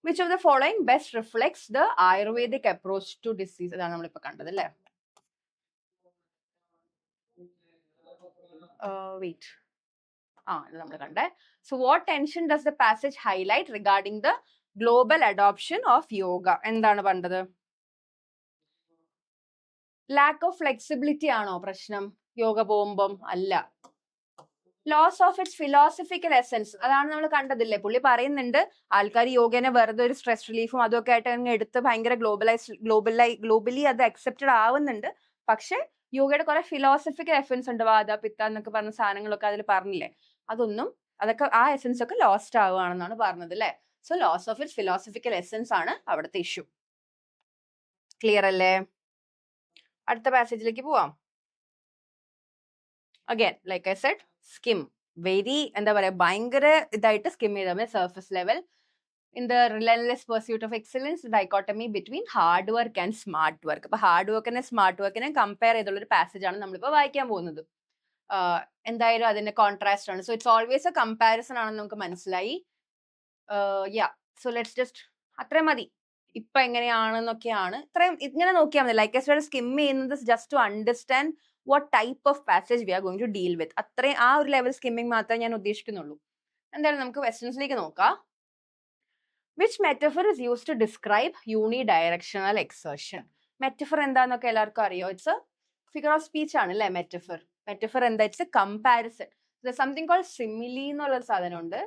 Which of the following best reflects the Ayurvedic approach to disease. ഇതാണ് നമ്മളിപ്പോ കണ്ടത് അല്ലേ. വെയിറ്റ്, ഇത് നമ്മൾ കണ്ടേ. So what tension does the passage highlight regarding the global adoption of yoga. എന്താണ് പണ്ടത്? ലാക്ക് ഓഫ് ഫ്ലെക്സിബിലിറ്റി ആണോ പ്രശ്നം യോഗ പോകുമ്പം? അല്ല. Loss of its philosophical essence, അതാണ് നമ്മൾ കണ്ടതില്ലേ. പുള്ളി പറയുന്നുണ്ട് ആൾക്കാർ യോഗനെ വെറുതെ ഒരു സ്ട്രെസ് റിലീഫും അതൊക്കെ ആയിട്ട് അങ്ങ് എടുത്ത് ഭയങ്കര ഗ്ലോബലി അത് അക്സെപ്റ്റഡ് ആവുന്നുണ്ട്. പക്ഷെ യോഗയുടെ കുറെ ഫിലോസഫിക്കൽ എസെൻസ് ഉണ്ട്. വാദ പിത്ത എന്നൊക്കെ പറഞ്ഞ സാധനങ്ങളൊക്കെ അതിൽ പറഞ്ഞില്ലേ, അതൊക്കെ ആ എസെൻസ് ഒക്കെ ലോസ്റ്റ് ആവുകയാണെന്നാണ് പറഞ്ഞത് അല്ലേ. So loss of its philosophical essence ആണ് അവിടുത്തെ ഇഷ്യൂ. ക്ലിയർ അല്ലേ? അടുത്ത പാസേജിലേക്ക് പോവാം. Again like I said, skim very എന്താ പറയാ ഭയങ്കര ഇതായിട്ട് സ്കിം ചെയ്താൽ surface level. In the relentless pursuit of excellence, dichotomy between hard work and smart work. അപ്പൊ ഹാർഡ് വർക്കിനെ സ്മാർട്ട് വർക്കിനെ കമ്പയർ ചെയ്തുള്ള ഒരു പാസേജ് ആണ് നമ്മളിപ്പോൾ വായിക്കാൻ പോകുന്നത്. എന്തായാലും അതിന്റെ കോൺട്രാസ്റ്റ് ആണ്. So it's always A comparison ആണെന്ന് നമുക്ക് മനസ്സിലായി. സോ ലെറ്റ്സ് ജസ്റ്റ് അത്രയും മതി. ഇപ്പൊ എങ്ങനെയാണെന്നൊക്കെയാണ് ഇത്രയും ഇങ്ങനെ നോക്കിയാൽ മതി. ലൈക്ക് ഐ സെഡ്, സ്കിം ചെയ്യുന്നത് just to understand what type of passage we are going to deal with. അത്രയും ആ ഒരു ലെവൽ സ്കിമ്മിങ് മാത്രമേ ഞാൻ ഉദ്ദേശിക്കുന്നുള്ളൂ. എന്തായാലും നമുക്ക് ക്വസ്റ്റ്യൻസിലേക്ക് നോക്കാം. Which metaphor is use to describe unidirectional exertion. Metaphor എന്താന്നൊക്കെ എല്ലാവർക്കും അറിയോ? It's a figure of speech ആണ് അല്ലെ മെറ്റഫർ. മെറ്റഫർ എന്താ? It's a comparison. Something called simile എന്നുള്ളൊരു സാധനമുണ്ട്,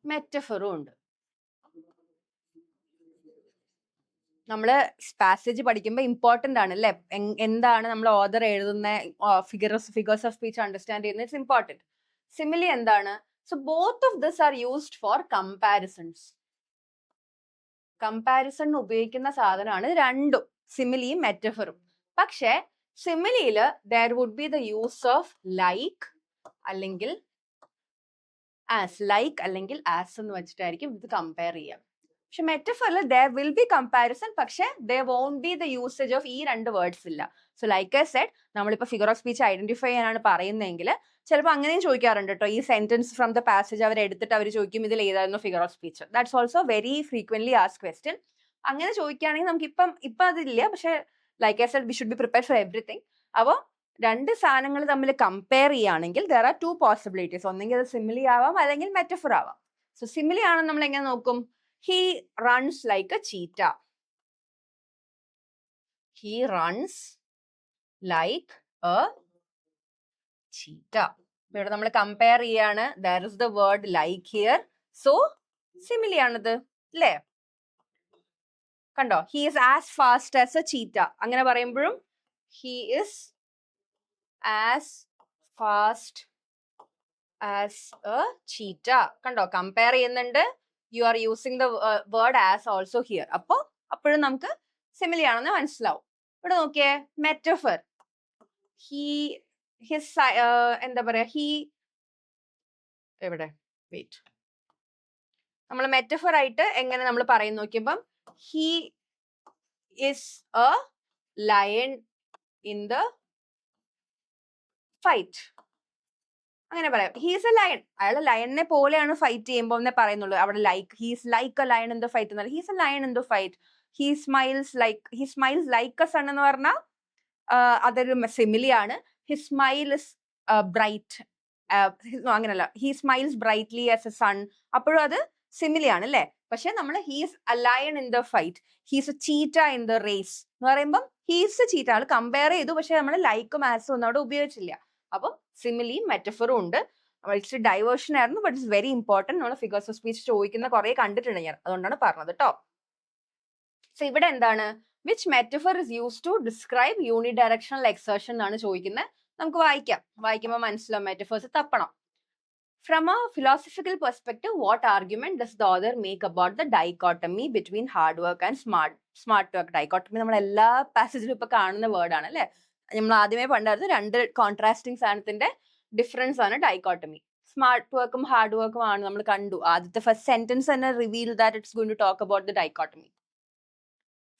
മെറ്റഫറും ഉണ്ട്. നമ്മള് പാസേജ് പഠിക്കുമ്പോൾ ഇമ്പോർട്ടന്റ് ആണ് അല്ലെ, എന്താണ് നമ്മൾ ഓതർ എഴുതുന്ന ഫിഗേഴ്സ് ഓഫ് സ്പീച്ച് അണ്ടർസ്റ്റാൻഡ് ചെയ്യുന്നത്. It's important. സിമിലി എന്താണ്? So both of this are used for comparisons. Comparison ഉപയോഗിക്കുന്ന സാധനമാണ് രണ്ടും, സിമിലിയും മെറ്റഫറും. പക്ഷെ സിമിലിയില് there would be the use of like അല്ലെങ്കിൽ ആസ് എന്ന് വെച്ചിട്ടായിരിക്കും ഇത് കമ്പയർ ചെയ്യാം. പക്ഷെ മെറ്റഫറിൽ ദർ വിൽ ബി കമ്പാരിസൺ, പക്ഷെ there won't be the usage of ഈ രണ്ട് വേർഡ്സ് ഇല്ല. സോ ലൈക്ക് ഐ സെഡ്, നമ്മളിപ്പോൾ ഫിഗർ ഓഫ് സ്പീച്ച് ഐഡന്റിഫൈ ചെയ്യാനാണ് പറയുന്നതെങ്കിൽ ചിലപ്പോൾ അങ്ങനെയും ചോദിക്കാറുണ്ട് കേട്ടോ. ഈ സെന്റൻസ് ഫ്രം ദ പാസേജ് അവർ എടുത്തിട്ട് അവർ ചോദിക്കും ഇതിൽ ഏതായിരുന്നു figure of speech. That's also very frequently ask question. അങ്ങനെ ചോദിക്കുകയാണെങ്കിൽ നമുക്ക് ഇപ്പം അതില്ല. പക്ഷെ like I said, we should be prepared for everything. അപ്പോൾ രണ്ട് സാധനങ്ങൾ തമ്മിൽ കമ്പയർ ചെയ്യുകയാണെങ്കിൽ ദർ ആർ ടു പോസിബിലിറ്റീസ്. ഒന്നെങ്കിൽ അത് സിമിലി ആവാം അല്ലെങ്കിൽ മെറ്റഫർ ആവാം. സോ സിമിലി ആണെന്ന് നമ്മൾ എങ്ങനെ നോക്കും? He runs like A cheetah. He runs like A cheetah. ഇവിടെ നമ്മൾ കമ്പയർ ചെയ്യാണ്. There is the word like here. So simile ആണിത് അല്ലേ? കണ്ടോ? He is as fast as A cheetah. അങ്ങനെ പറയുമ്പോഴും he is as fast as A cheetah. കണ്ടോ? കമ്പയർ ചെയ്യുന്നുണ്ട്. You are using the word as also here. അപ്പോഴും നമുക്ക് സിമിലി ആണെന്ന് മനസ്സിലാവും. ഇവിടെ നോക്കിയേ, മെറ്റഫർ. എന്താ പറയാ, എവിടെ, വെയിറ്റ്, നമ്മൾ മെറ്റഫർ ആയിട്ട് എങ്ങനെ നമ്മൾ പറയുന്ന നോക്കിയപ്പം he is a lion in the fight. അങ്ങനെ പറയാം. He's a lion. അയാൾ ലയണിനെ പോലെയാണ് ഫൈറ്റ് ചെയ്യുമ്പോൾ എന്നേ പറയുന്നുള്ളൂ. അവിടെ like he's like a lion in the fight എന്നല്ല, he's a lion in the fight. He smiles like a sun എന്ന് പറഞ്ഞാൽ അതൊരു സിമിലി ആണ്. His smile is bright. അങ്ങനല്ല, he smiles brightly as a sun. അപ്പോഴും അത് സിമിലി ആണ് അല്ലേ? പക്ഷെ നമ്മൾ he's a lion in the fight, he's A cheetah in the race എന്ന് പറയുമ്പോൾ he's A cheetah. All compare ചെയ്തു, പക്ഷെ നമ്മൾ ലൈക്കും ആസും ഒന്നും അവിടെ ഉപയോഗിച്ചില്ല. അപ്പൊ സിമിലിയും മെറ്റഫറും ഉണ്ട്. ഇച്ചിരി ഡൈവേർഷൻ ആയിരുന്നു, ബട്ട് ഇറ്റ്സ് വെരി ഇമ്പോർട്ടന്റ്. നമ്മൾ ഫിഗേഴ്സ് ഓഫ് സ്പീച്ച് ചോദിക്കുന്ന കുറെ കണ്ടിട്ടുണ്ട് ഞാൻ, അതുകൊണ്ടാണ് പറഞ്ഞത് കേട്ടോ. സോ ഇവിടെ എന്താണ്, which metaphor is use to describe unidirectional exertion എന്നാണ് ചോദിക്കുന്നത്. നമുക്ക് വായിക്കുമ്പോൾ മനസ്സിലാവും മെറ്റഫേഴ്സ് തപ്പണം. From a philosophical perspective, what argument does the author make about the dichotomy between hard work and smart work? Dichotomy നമ്മൾ എല്ലാ പാസേജിലും ഇപ്പൊ കാണുന്ന വേർഡ് ആണ് അല്ലെ? നമ്മൾ ആദ്യമേ പണ്ടായിരുന്നു, രണ്ട് കോൺട്രാസ്റ്റിംഗ് സാധനത്തിന്റെ ഡിഫറൻസ് ആണ് ഡൈക്കോട്ടമി. സ്മാർട്ട് വർക്കും ഹാർഡ് വർക്കും ആണ് നമ്മൾ കണ്ടു. ആദ്യത്തെ ഫസ്റ്റ് സെന്റൻസ് തന്നെ reveal that it's going to talk about the dichotomy.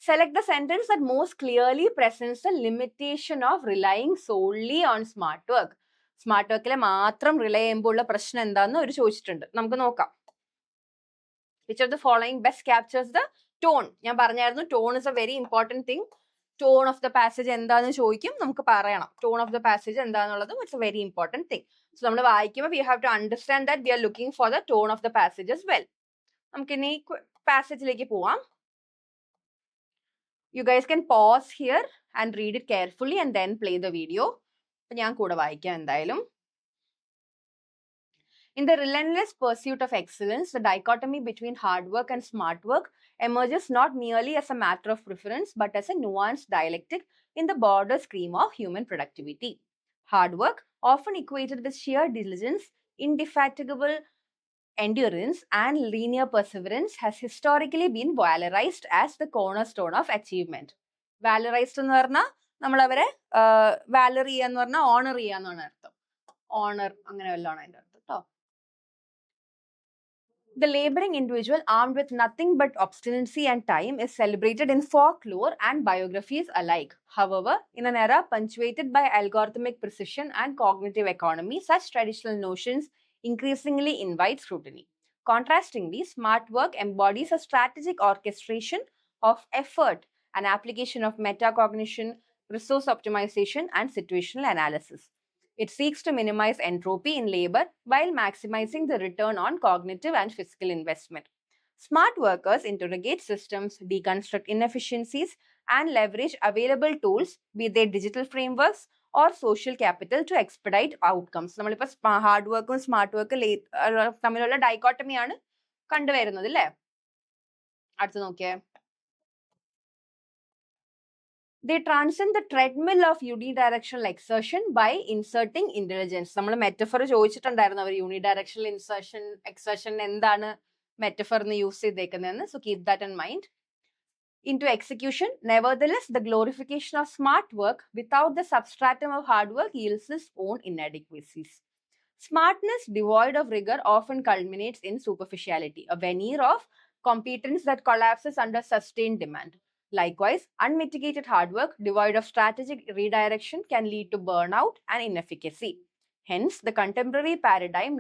Select the sentence that most clearly presents the limitation of relying solely on smart work. Smart വർക്കിലെ മാത്രം റിലേ ചെയ്യുമ്പോൾ ഉള്ള പ്രശ്നം എന്താന്ന് അവർ ചോദിച്ചിട്ടുണ്ട്. നമുക്ക് നോക്കാം. Which of the following best captures the tone? ഞാൻ പറഞ്ഞായിരുന്നു, tone is a very important thing. Tone of the passage എന്താന്ന് ചോദിക്കും, നമുക്ക് പറയണം ടോൺ ഓഫ് ദ പാസേജ് എന്താന്നുള്ളത്. It's a very important thing. So നമ്മൾ വായിക്കുമ്പോൾ we have to understand that we are looking for the tone of the passage as well. നമുക്ക് ഇനി പാസേജിലേക്ക് പോവാം. You guys can pause here and read it carefully and then play the video. ഞാൻ കൂടെ വായിക്കാം എന്തായാലും. In the relentless pursuit of excellence, the dichotomy between hard work and smart work emerges not merely as a matter of preference, but as a nuanced dialectic in the broader scheme of human productivity. Hard work, often equated with sheer diligence, indefatigable endurance, and linear perseverance, has historically been valorized as the cornerstone of achievement. Valorized എന്ന് പറഞ്ഞാൽ നമ്മൾ അവരെ വാലർ ചെയ്യാന്ന് പറഞ്ഞാൽ ഓണർ ചെയ്യാന്നാണ് അർത്ഥം. ഓണർ അങ്ങനെ വല്ലാണ് അതിന്റെ അർത്ഥം കേട്ടോ. The laboring individual armed with nothing but obstinacy and time is celebrated in folklore and biographies alike. However, in an era punctuated by algorithmic precision and cognitive economy, such traditional notions increasingly invite scrutiny. Contrastingly, smart work embodies a strategic orchestration of effort, an application of metacognition, resource optimization, and situational analysis. It seeks to minimize entropy in labor while maximizing the return on cognitive and physical investment. Smart workers interrogate systems, deconstruct inefficiencies, and leverage available tools, be they digital frameworks or social capital, to expedite outcomes. നമ്മളിപ്പോൾ ഹാർഡ് വർക്കും സ്മാർട്ട് വർക്കും തമ്മിലുള്ള ഡൈക്കോട്ടമിയാണ് കണ്ടുവരുന്നത് അല്ലേ? അടുത്ത് നോക്കിയേ. They transcend the treadmill of unidirectional exertion by inserting intelligence. നമ്മൾ മെറ്റഫർ ചോദിച്ചിട്ടുണ്ടായിരുന്നു അവർ യൂണിഡയറക്ഷണൽ എക്സർഷൻ എന്താണ് മെറ്റഫർ എന്ന് യൂസ് ചെയ്തേക്കുന്നതെന്ന്. So keep that in mind. Into execution, nevertheless, the glorification of smart work without the substratum of hard work yields its own inadequacies. Smartness devoid of rigor often culminates in superficiality, a veneer of competence that collapses under sustained demand. Likewise, unmitigated hard work devoid of strategic redirection can lead to burnout and inefficacy. Hence, the contemporary paradigm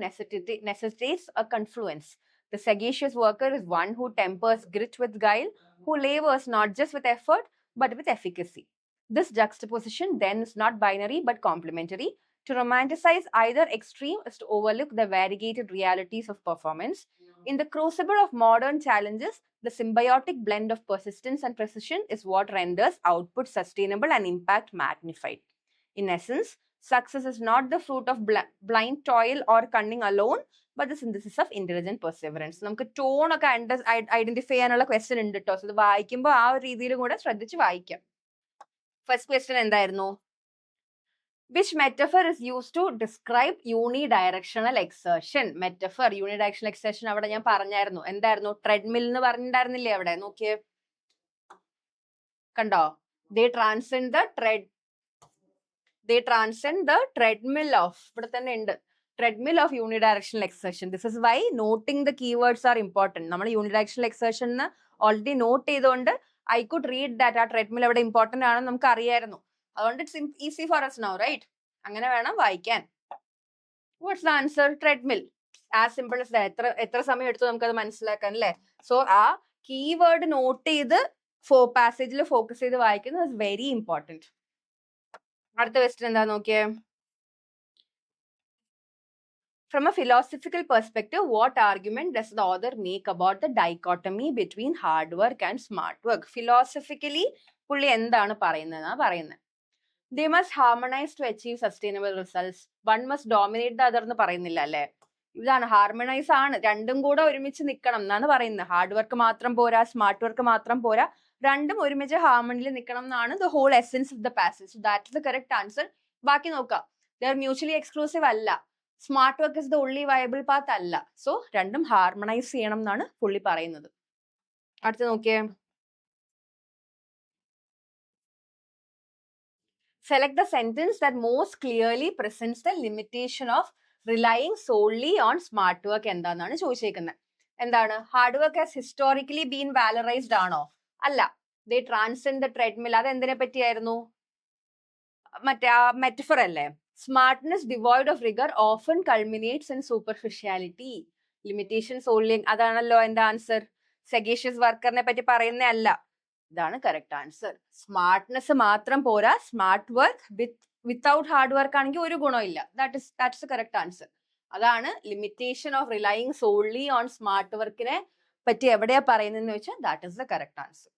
necessitates a confluence. The sagacious worker is one who tempers grit with guile, who labors not just with effort, but with efficacy. This juxtaposition then is not binary but complementary. To romanticize either extreme is to overlook the variegated realities of performance. In the crucible of modern challenges, the symbiotic blend of persistence and precision is what renders output sustainable and impact magnified. In essence, success is not the fruit of blind toil or cunning alone, but the synthesis of intelligent perseverance. നമുക്ക് ടോൺ ഒക്കെ ഐഡന്റിഫൈ ചെയ്യാനുള്ള ക്വസ്റ്റ്യൻ ഉണ്ട് കേട്ടോ. സോ ഇത് വായിക്കുമ്പോൾ ആ ഒരു രീതിയിൽ കൂടെ ശ്രദ്ധിച്ച് വായിക്കാം. ഫസ്റ്റ് ക്വസ്റ്റ്യൻ എന്തായിരുന്നു? Which metaphor is used to describe unidirectional exertion? Metaphor, unidirectional exertion അവിടെ ഞാൻ പറഞ്ഞായിരുന്നു. എന്തായിരുന്നു? ട്രെഡ്മിൽ എന്ന് പറഞ്ഞിട്ടുണ്ടായിരുന്നില്ലേ അവിടെ? നോക്കിയേ, കണ്ടോ? They transcend the treadmill of, ഇവിടെ തന്നെ ഉണ്ട്, treadmill of unidirectional exertion. This is why noting the keywords are important. നമ്മൾ unidirectional exertion ഓൾറെഡി നോട്ട് ചെയ്തുകൊണ്ട് I could read that ആ ട്രെഡ്മിൽ അവിടെ ഇമ്പോർട്ടന്റ് ആണെന്ന് നമുക്ക് അറിയായിരുന്നു. അതുകൊണ്ട് it's easy for us now, right? അങ്ങനെ വേണം വായിക്കാൻ. What's the answer? Treadmill. As simple as that. എത്ര സമയം എടുത്തു നമുക്കത് മനസ്സിലാക്കാൻ, അല്ലേ? സോ ആ കീവേഡ് നോട്ട് ചെയ്ത് പാസേജിൽ ഫോക്കസ് ചെയ്ത് വായിക്കുന്നത് ഇസ് വെരി ഇമ്പോർട്ടന്റ്. അടുത്ത ക്വസ്റ്റ്യൻ എന്താ നോക്കിയേ. From a philosophical perspective, what argument does the author make about the dichotomy between hard work and smart work? Philosophically, പുള്ളി എന്താണ് പറയുന്നത്? They must harmonize to achieve sustainable results. One must dominate the other എന്ന് പറയുന്നില്ല, അല്ലേ? ഇതാണ് ഹാർമണൈസ് ആണ്, രണ്ടും കൂടെ ഒരുമിച്ച് നിൽക്കണം എന്നാണ് പറയുന്നത്. ഹാർഡ് വർക്ക് മാത്രം പോരാ, സ്മാർട്ട് വർക്ക് മാത്രം പോരാ, രണ്ടും ഒരുമിച്ച് ഹാർമണിയിൽ നിൽക്കണം എന്നാണ് the whole essence of the passage. So that is the correct answer. ബാക്കി നോക്കാം. ദേ ആർ മ്യൂച്വലി എക്സ്ക്ലൂസീവ് അല്ല. Smart work is the only viable path അല്ല. സോ രണ്ടും ഹാർമണൈസ് ചെയ്യണം എന്നാണ് പുള്ളി പറയുന്നത്. അടുത്ത് നോക്കിയേ. Select the sentence that most clearly presents the limitation of relying solely on smart work. എന്താണെന്നാണ് ചോദിച്ചേക്കുന്നത്. എന്താണ്? Hard work has historically been valorised ആണോ? അല്ല. They transcend the treadmill. അത് എന്തിനെ പറ്റിയായിരുന്നു? മറ്റേ ആ മെറ്റഫർ അല്ലേ? Smartness devoid of rigour often culminates in superficiality. Limitations only. അതാണല്ലോ എന്റെ ആൻസർ. സെഗേഷ്യസ് വർക്കറിനെ പറ്റി പറയുന്നേ അല്ല. ഇതാണ് കറക്റ്റ് ആൻസർ. സ്മാർട്ട്നെസ് മാത്രം പോരാ, smart work without hard work ആണെങ്കിൽ ഒരു ഗുണമില്ല. That's the correct answer. അതാണ് limitation of relying solely on smart വർക്കിനെ പറ്റി എവിടെയാ പറയുന്നതെന്ന് വെച്ചാൽ that is the correct answer.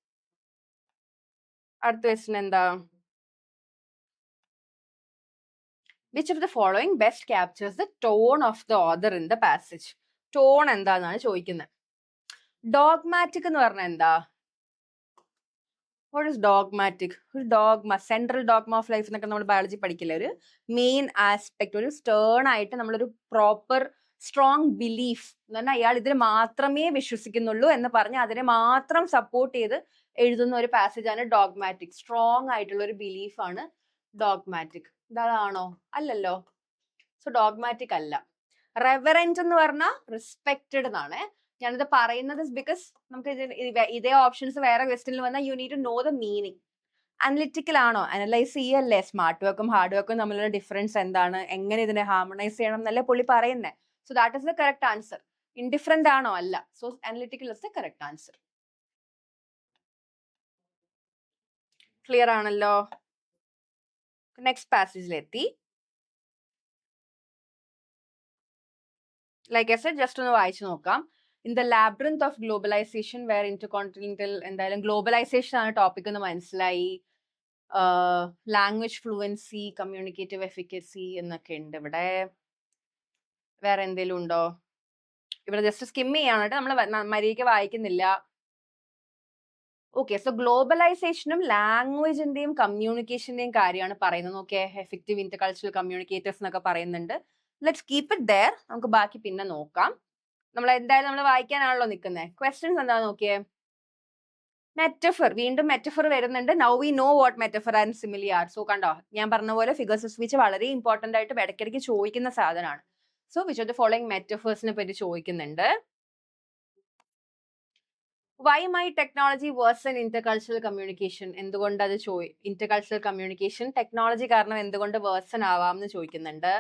അടുത്ത ക്വസ്റ്റ്യൻ എന്താ? Which of the following best captures the tone of the author in the passage? ടോൺ എന്താന്നാണ് ചോദിക്കുന്നത്. ഡോഗ്മാറ്റിക് എന്ന് പറഞ്ഞാൽ എന്താ? What is dogmatic? ഒരു dogma, central dogma of life എന്നൊക്കെ നമ്മൾ ബയോളജി പഠിക്കില്ല. ഒരു മെയിൻ ആസ്പെക്ട്, ഒരു സ്റ്റേൺ ആയിട്ട് നമ്മളൊരു പ്രോപ്പർ സ്ട്രോങ് ബിലീഫ് എന്ന് പറഞ്ഞാൽ അയാൾ ഇതിന് മാത്രമേ വിശ്വസിക്കുന്നുള്ളൂ എന്ന് പറഞ്ഞ് അതിനെ മാത്രം സപ്പോർട്ട് ചെയ്ത് എഴുതുന്ന ഒരു പാസേജ് ആണ് ഡോഗ്മാറ്റിക്. സ്ട്രോങ് ആയിട്ടുള്ള ഒരു ബിലീഫാണ് ഡോഗ്മാറ്റിക്. ഇതാണോ? അല്ലല്ലോ. സോ ഡോഗ്മാറ്റിക് അല്ല. റെവറൻറ്റ് എന്ന് പറഞ്ഞാൽ റെസ്പെക്റ്റഡ് എന്നാണ്. ഞാനിത് പറയുന്നത് ബിക്കോസ് നമുക്ക് ഇതേ ഓപ്ഷൻസ് വേറെ ക്വസ്റ്റ്യനിൽ വന്നാൽ you need to know the meaning. Analytical ആണോ? അനലൈസ് ചെയ്യല്ലേ സ്മാർട്ട് വർക്കും ഹാർഡ് വർക്കും തമ്മിലുള്ള ഡിഫറൻസ് എന്താണ്, എങ്ങനെ ഇതിനെ ഹാർമണൈസ് ചെയ്യണം എന്നല്ലേ പുള്ളി പറയുന്നത്. So that is the correct answer. Indifferent ആണോ? അല്ല. So analytical is the correct answer. Clear ആണല്ലോ? നെക്സ്റ്റ് പാസേജിലെത്തി. ലൈക്ക് ഐ സെഡ്, ജസ്റ്റ് ഒന്ന് വായിച്ചു നോക്കാം. In the labyrinth of globalisation where intercontinental, എന്തായാലും ഗ്ലോബലൈസേഷൻ ആണ് ടോപ്പിക് എന്ന് മനസ്സിലായി. ലാംഗ്വേജ് ഫ്ലുവൻസി, കമ്മ്യൂണിക്കേറ്റീവ് എഫിക്കസി എന്നൊക്കെ ഉണ്ട്. ഇവിടെ വേറെ എന്തെങ്കിലും ഉണ്ടോ? ഇവിടെ ജസ്റ്റ് സ്കിം ചെയ്യാണ് കേട്ടോ, നമ്മൾ മര്യാദയ്ക്ക് വായിക്കുന്നില്ല. ഓക്കെ, സോ ഗ്ലോബലൈസേഷനും ലാംഗ്വേജിന്റെയും കമ്മ്യൂണിക്കേഷന്റെയും കാര്യമാണ് പറയുന്നത്. ഓക്കെ, എഫക്റ്റീവ് ഇന്റർകൾച്ചറൽ കമ്മ്യൂണിക്കേറ്റേഴ്സ് എന്നൊക്കെ പറയുന്നുണ്ട്. Let's keep it there. നമുക്ക് ബാക്കി പിന്നെ നോക്കാം. എന്തായാലും നമ്മൾ വായിക്കാനാണല്ലോ നിൽക്കുന്നത്. ക്വസ്റ്റ്യൻസ് എന്താ നോക്കിയേ. മെറ്റഫർ, വീണ്ടും മെറ്റഫർ വരുന്നുണ്ട്. Now we know what metaphor and simile are. So കണ്ടോ, ഞാൻ പറഞ്ഞ പോലെ ഫിഗേഴ്സ് ഓഫ് സ്പീച്ച് വളരെ ഇമ്പോർട്ടന്റ് ആയിട്ട് ഇടയ്ക്കിടയ്ക്ക് ചോദിക്കുന്ന സാധനമാണ്. So which of the following മെറ്റഫേഴ്സിനെ പറ്റി ചോദിക്കുന്നുണ്ട്. Why might technology worsen intercultural communication? എന്തുകൊണ്ട് അത് ഇന്റർകൾച്ചറൽ കമ്മ്യൂണിക്കേഷൻ ടെക്നോളജി കാരണം എന്തുകൊണ്ട് വേഴ്സൺ ആവാം എന്ന് ചോദിക്കുന്നുണ്ട്.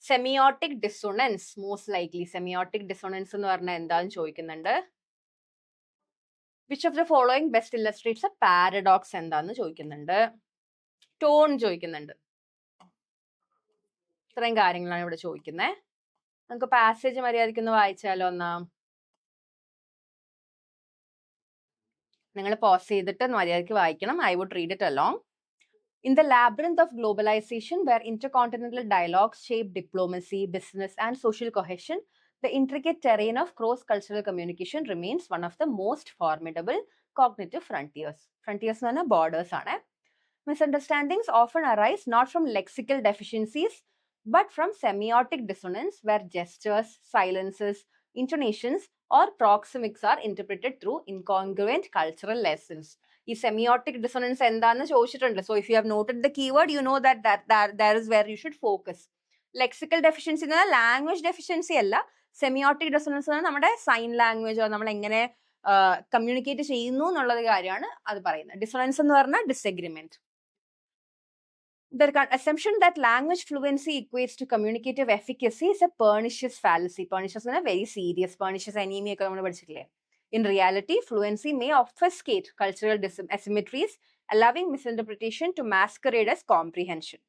Semiotic dissonance, most likely semiotic dissonance എന്ന് പറഞ്ഞാൽ എന്താന്ന് ചോദിക്കുന്നുണ്ട്. Which of the following best illustrates a paradox എന്താന്ന് ചോദിക്കുന്നുണ്ട്. ടോൺ ചോദിക്കുന്നുണ്ട്. ഇത്രയും കാര്യങ്ങളാണ് ഇവിടെ ചോദിക്കുന്നത്. നമുക്ക് പാസേജ് മര്യാദയ്ക്കൊന്ന് വായിച്ചാലോ എന്നാ. നിങ്ങൾ പോസ് ചെയ്തിട്ട് മര്യാദയ്ക്ക് വായിക്കണം. I would read it along. In the labyrinth of globalization, where intercontinental dialogues shape diplomacy, business, and social cohesion, the intricate terrain of cross-cultural communication remains one of the most formidable cognitive frontiers. Frontiers എന്ന് പറഞ്ഞാൽ borders ആണ്. Misunderstandings often arise not from lexical deficiencies, but from semiotic dissonance, where gestures, silences, intonations, or proxemics are interpreted through incongruent cultural lessons. ഈ സെമിയോട്ടിക് ഡിസൊണൻസ് എന്താണെന്ന് ചോദിച്ചിട്ടുണ്ട്. So if you have noted the keyword you know that is were you should focus. Lexical deficiency എന്ന് പറഞ്ഞാൽ ലാംഗ്വേജ് ഡെഫിഷ്യൻസി അല്ല. സെമിയോട്ടിക് ഡിസൊണൻസ് എന്ന് പറഞ്ഞാൽ നമ്മുടെ സൈൻ ലാംഗ്വേജോ നമ്മൾ എങ്ങനെ കമ്മ്യൂണിക്കേറ്റ് ചെയ്യുന്നു എന്നുള്ളത് കാര്യമാണ് അത് പറയുന്നത്. ഡിസൊണൻസ് എന്ന് പറഞ്ഞാൽ disagreement. The assumption that language fluency equates to communicative efficacy is a pernicious fallacy. Pernicious is very serious. Pernicious anemia ഒക്കെ നമ്മൾ പഠിച്ചിട്ടില്ലേ? In reality, fluency may obfuscate cultural asymmetries, allowing misinterpretation to masquerade as comprehension.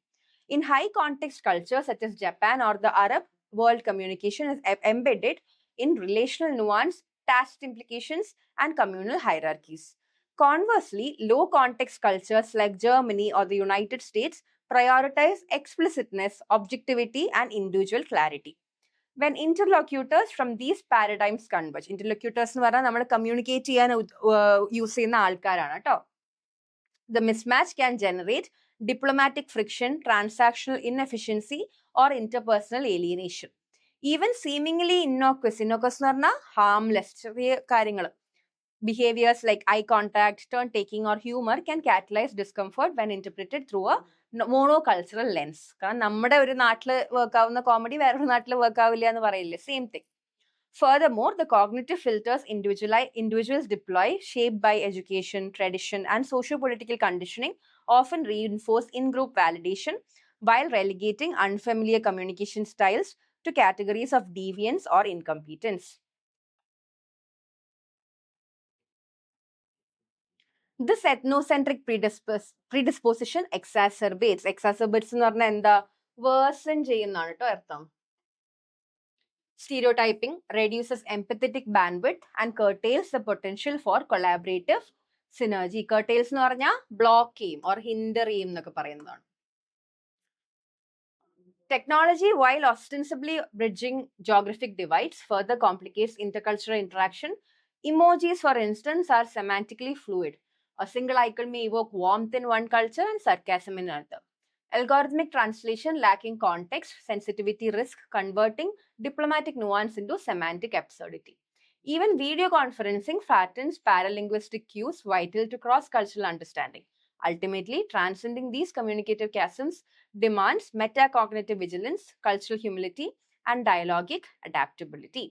In high context cultures such as Japan or the Arab world, communication is embedded in relational nuance, task implications, and communal hierarchies. Conversely, low context cultures like Germany or the United States prioritize explicitness, objectivity, and individual clarity. When interlocutors from these paradigms converge, interlocutors എന്ന് പറഞ്ഞാൽ നമ്മൾ കമ്മ്യൂണിക്കേറ്റ് ചെയ്യാൻ യൂസ് ചെയ്യുന്ന ആൾക്കാരാണ് കേട്ടോ. The mismatch can generate diplomatic friction, transactional inefficiency, or interpersonal alienation. Even seemingly innocuous എന്ന് പറഞ്ഞാൽ harmless ചെറിയ കാര്യങ്ങൾ, behaviors like eye contact, turn taking, or humor can catalyze discomfort when interpreted through a monocultural lens. കാരണം നമ്മുടെ ഒരു നാട്ടിൽ വർക്ക് ആവുന്ന കോമഡി വേറൊരു നാട്ടിൽ വർക്ക് ആവില്ല എന്ന് പറയില്ലേ, same thing. Furthermore, the cognitive filters individuals deploy, shaped by education, tradition, and socio-political conditioning, often reinforce in-group validation while relegating unfamiliar communication styles to categories of deviance or incompetence. This ethnocentric predisposition exacerbates എന്ന് പറഞ്ഞാൽ എന്താ, വേഴ്സൺ ചെയ്യുന്നതാണ് കേട്ടോ അർത്ഥം. Stereotyping reduces empathetic bandwidth and curtails the potential for collaborative synergy. Curtails എന്ന് പറഞ്ഞാൽ ബ്ലോക്ക് ചെയ്യും or hinder ചെയ്യും എന്നൊക്കെ പറയുന്നതാണ്. Technology, while ostensibly bridging geographic divides, further complicates intercultural interaction. Emojis, for instance, are semantically fluid. A single icon may evoke warmth in one culture and sarcasm in another. Algorithmic translation lacking context, sensitivity risk converting diplomatic nuance into semantic absurdity. Even video conferencing fattens paralinguistic cues vital to cross-cultural understanding. Ultimately, transcending these communicative chasms demands metacognitive vigilance, cultural humility, and dialogic adaptability.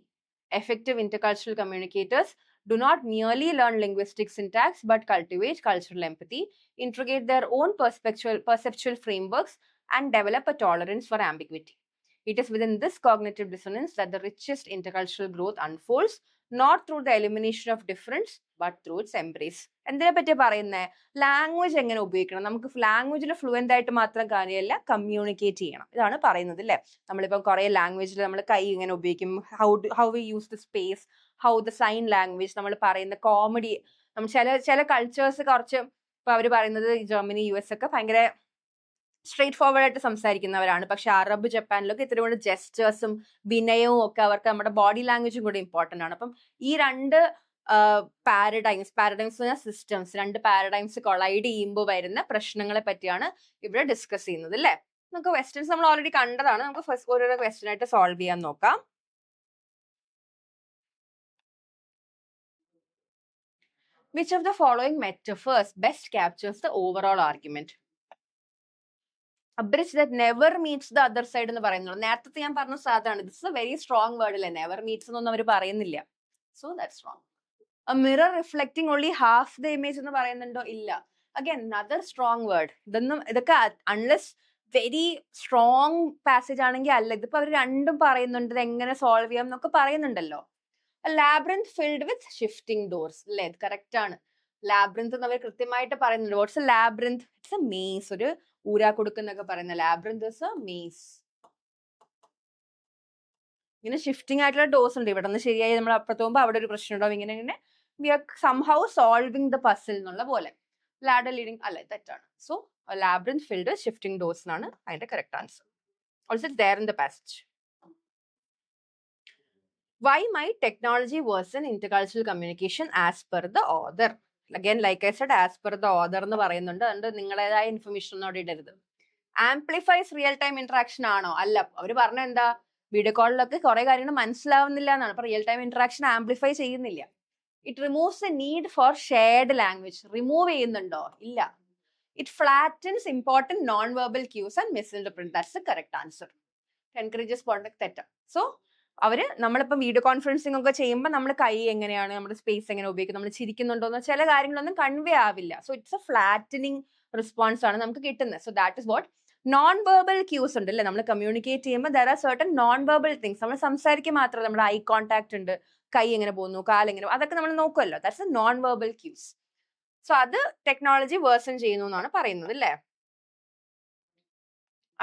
Effective intercultural communicators do not merely learn linguistic syntax but cultivate cultural empathy, integrate their own perceptual frameworks, and develop a tolerance for ambiguity. It is within this cognitive dissonance that the richest intercultural growth unfolds, not through the elimination of difference but through its embrace. എന്തിനെ പറ്റി പറയുന്നത്? ലാംഗ്വേജ് എങ്ങനെ ഉപയോഗിക്കണം, നമുക്ക് ലാംഗ്വേജിൽ ഫ്ലുവൻ്റ് ആയിട്ട് മാത്രം കാര്യമല്ല, കമ്മ്യൂണിക്കേറ്റ് ചെയ്യണം, ഇതാണ് പറയുന്നത് അല്ലേ. നമ്മളിപ്പം കുറേ ലാംഗ്വേജിൽ നമ്മൾ കൈ ഇങ്ങനെ ഉപയോഗിക്കും, how we use the space, how the sign language, നമ്മൾ പറയുന്ന കോമഡി, നമ്മൾ ചില കൾച്ചേഴ്സ് കുറച്ച് ഇപ്പൊ അവർ പറയുന്നത് ജർമ്മനി US ഒക്കെ ഭയങ്കര സ്ട്രേറ്റ് ഫോർവേഡ് ആയിട്ട് സംസാരിക്കുന്നവരാണ്. പക്ഷെ അറബ് ജപ്പാനിലൊക്കെ ഇത്തിരി കൂടെ ജെസ്റ്റേഴ്സും വിനയവും ഒക്കെ അവർക്ക് നമ്മുടെ ബോഡി ലാംഗ്വേജും കൂടെ ഇമ്പോർട്ടൻ്റ് ആണ്. അപ്പം ഈ രണ്ട് പാരഡൈംസ് പറഞ്ഞാൽ സിസ്റ്റംസ്, രണ്ട് പാരഡൈംസ് കൊളൈഡ് ചെയ്യുമ്പോൾ വരുന്ന പ്രശ്നങ്ങളെ പറ്റിയാണ് ഇവിടെ ഡിസ്കസ് ചെയ്യുന്നത് അല്ലേ. നമുക്ക് ക്വസ്റ്റ്യൻസ് നമ്മൾ ഓൾറെഡി കണ്ടതാണ്, നമുക്ക് ഫസ്റ്റ് ഓരോരോ ക്വസ്റ്റ്യൻ ആയിട്ട് സോൾവ് ചെയ്യാൻ നോക്കാം. Which of the following metaphors best captures the overall argument? A bridge that never meets the other side എന്ന് പറയുന്നുള്ളൂ. നേരത്തെ ഞാൻ പറഞ്ഞ സാധാരണ this is a very strong word അല്ലേ, നെവർ മീറ്റ്സ് എന്നൊന്നും അവർ പറയുന്നില്ല. So that's wrong. A mirror reflecting only half the image എന്ന് പറയുന്നുണ്ടോ? ഇല്ല. Again another strong word. ഇതൊക്കെ അൺലെസ് വെരി സ്ട്രോങ് പാസേജ് ആണെങ്കിൽ അല്ല. ഇതിപ്പോ അവർ രണ്ടും പറയുന്നുണ്ട്, ഇത് എങ്ങനെ സോൾവ് ചെയ്യാം എന്നൊക്കെ പറയുന്നുണ്ടല്ലോ. A labyrinth filled with shifting doors. അല്ലേ, ഇത് കറക്റ്റ് ആണ്. ലാബ്രിന്ത് എന്ന് അവർ കൃത്യമായിട്ട് പറയുന്നുണ്ട്. What's a labyrinth? It's a maze. ഒരു ഊരാ കൊടുക്കുന്നൊക്കെ പറയുന്ന ലാബ്രിന്ത് ഇസ് എ മേസ്. ഇങ്ങനെ ഷിഫ്റ്റിംഗ് ആയിട്ടുള്ള ഡോസ് ഉണ്ട്. ഇവിടെ നിന്ന് ശരിയായി നമ്മൾ അപ്പുറത്ത് പോകുമ്പോൾ അവിടെ ഒരു പ്രശ്നം ഉണ്ടാവും. ഇങ്ങനെ we are somehow solving the puzzle എന്നുള്ള പോലെ. ലാഡർ ലീഡിങ് അല്ല, തെറ്റാണ്. So labyrinth filled shifting doors എന്നാണ് അതിന്റെ correct answer. Also there in the passage. Why might technology worsen intercultural communication as per the author? Again, like I said, as per the author എന്ന് പറയുന്നുണ്ട്. അതുകൊണ്ട് നിങ്ങളേതായ ഇൻഫർമേഷൻ ഒന്നും അവിടെ ഇടരുത്. ആംപ്ലിഫൈസ് റിയൽ ടൈം ഇന്ററാക്ഷൻ ആണോ? അല്ല. അവർ പറഞ്ഞ എന്താ, വീഡിയോ കോളിലൊക്കെ കുറെ കാര്യങ്ങൾ മനസ്സിലാവുന്നില്ല എന്നാണ്. അപ്പൊ റിയൽ ടൈം ഇന്ററാക്ഷൻ ആംപ്ലിഫൈ ചെയ്യുന്നില്ല. It removes the need for shared language. Remove ചെയ്യുന്നുണ്ടോ? ഇല്ല. It flattens important non verbal cues and misinterpret. That's the correct answer. Encourages contact തെറ്റ. സോ അവര് നമ്മളിപ്പോൾ വീഡിയോ കോൺഫറൻസിംഗ് ഒക്കെ ചെയ്യുമ്പോൾ നമ്മൾ കൈ എങ്ങനെയാണ്, നമ്മുടെ സ്പേസ് എങ്ങനെ ഉപയോഗിക്കും, നമ്മൾ ചിരിക്കുന്നുണ്ടോ എന്ന് ചില കാര്യങ്ങളൊന്നും കൺവേ ആവില്ല. So it's A flattening response ആണ് നമുക്ക് കിട്ടുന്നത്. So that is what non verbal quiz ഉണ്ട് അല്ലേ. നമ്മൾ കമ്മ്യൂണിക്കേറ്റ് ചെയ്യുമ്പോൾ there are certain non verbal things. നമ്മൾ സംസാരിക്കുക മാത്രമല്ല, നമ്മുടെ ഐ കോൺടാക്ട് ഉണ്ട്, കൈ എങ്ങനെ പോകുന്നു, കാലെങ്ങനെ, അതൊക്കെ നമ്മൾ നോക്കുമല്ലോ. That's a non verbal cues. So അത് ടെക്നോളജി വേഴ്സൺ ചെയ്യുന്നു എന്നാണ് പറയുന്നത് അല്ലേ.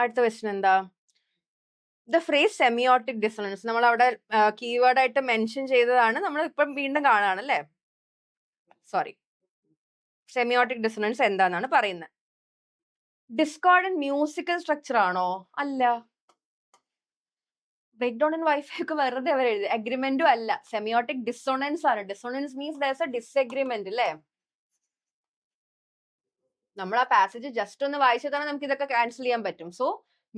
അടുത്ത ക്വസ്റ്റ്യൻ എന്താ? ദ ഫ്രേസ് സെമിയോട്ടിക് ഡിസണൻസ് നമ്മൾ അവിടെ കീവേഡ് ആയിട്ട് മെൻഷൻ ചെയ്തതാണ്, നമ്മൾ ഇപ്പം വീണ്ടും കാണുകയാണ് അല്ലേ. സോറി, സെമിയോട്ടിക് ഡിസണൻസ് എന്താണെന്നാണ് പറയുന്നത്. ഡിസ്കോർഡന്റ് മ്യൂസിക്കൽ സ്ട്രക്ചർ ആണോ? അല്ല. ബ്രേക്ക് ഡൗൺ ഇൻ വൈഫൈ ഒക്കെ വെറുതെ അവർ എഴുതി. അഗ്രിമെന്റും അല്ല. സെമിയോട്ടിക് ഡിസോണൻസ് ആണ്. ഡിസോണൻസ് മീൻസ് ദേർസ് എ ഡിസ്അഗ്രിമെന്റ് അല്ലേ. നമ്മൾ ആ പാസേജ് ജസ്റ്റ് ഒന്ന് വായിച്ചാൽ നമുക്ക് ഇതൊക്കെ ക്യാൻസൽ ചെയ്യാൻ പറ്റും. So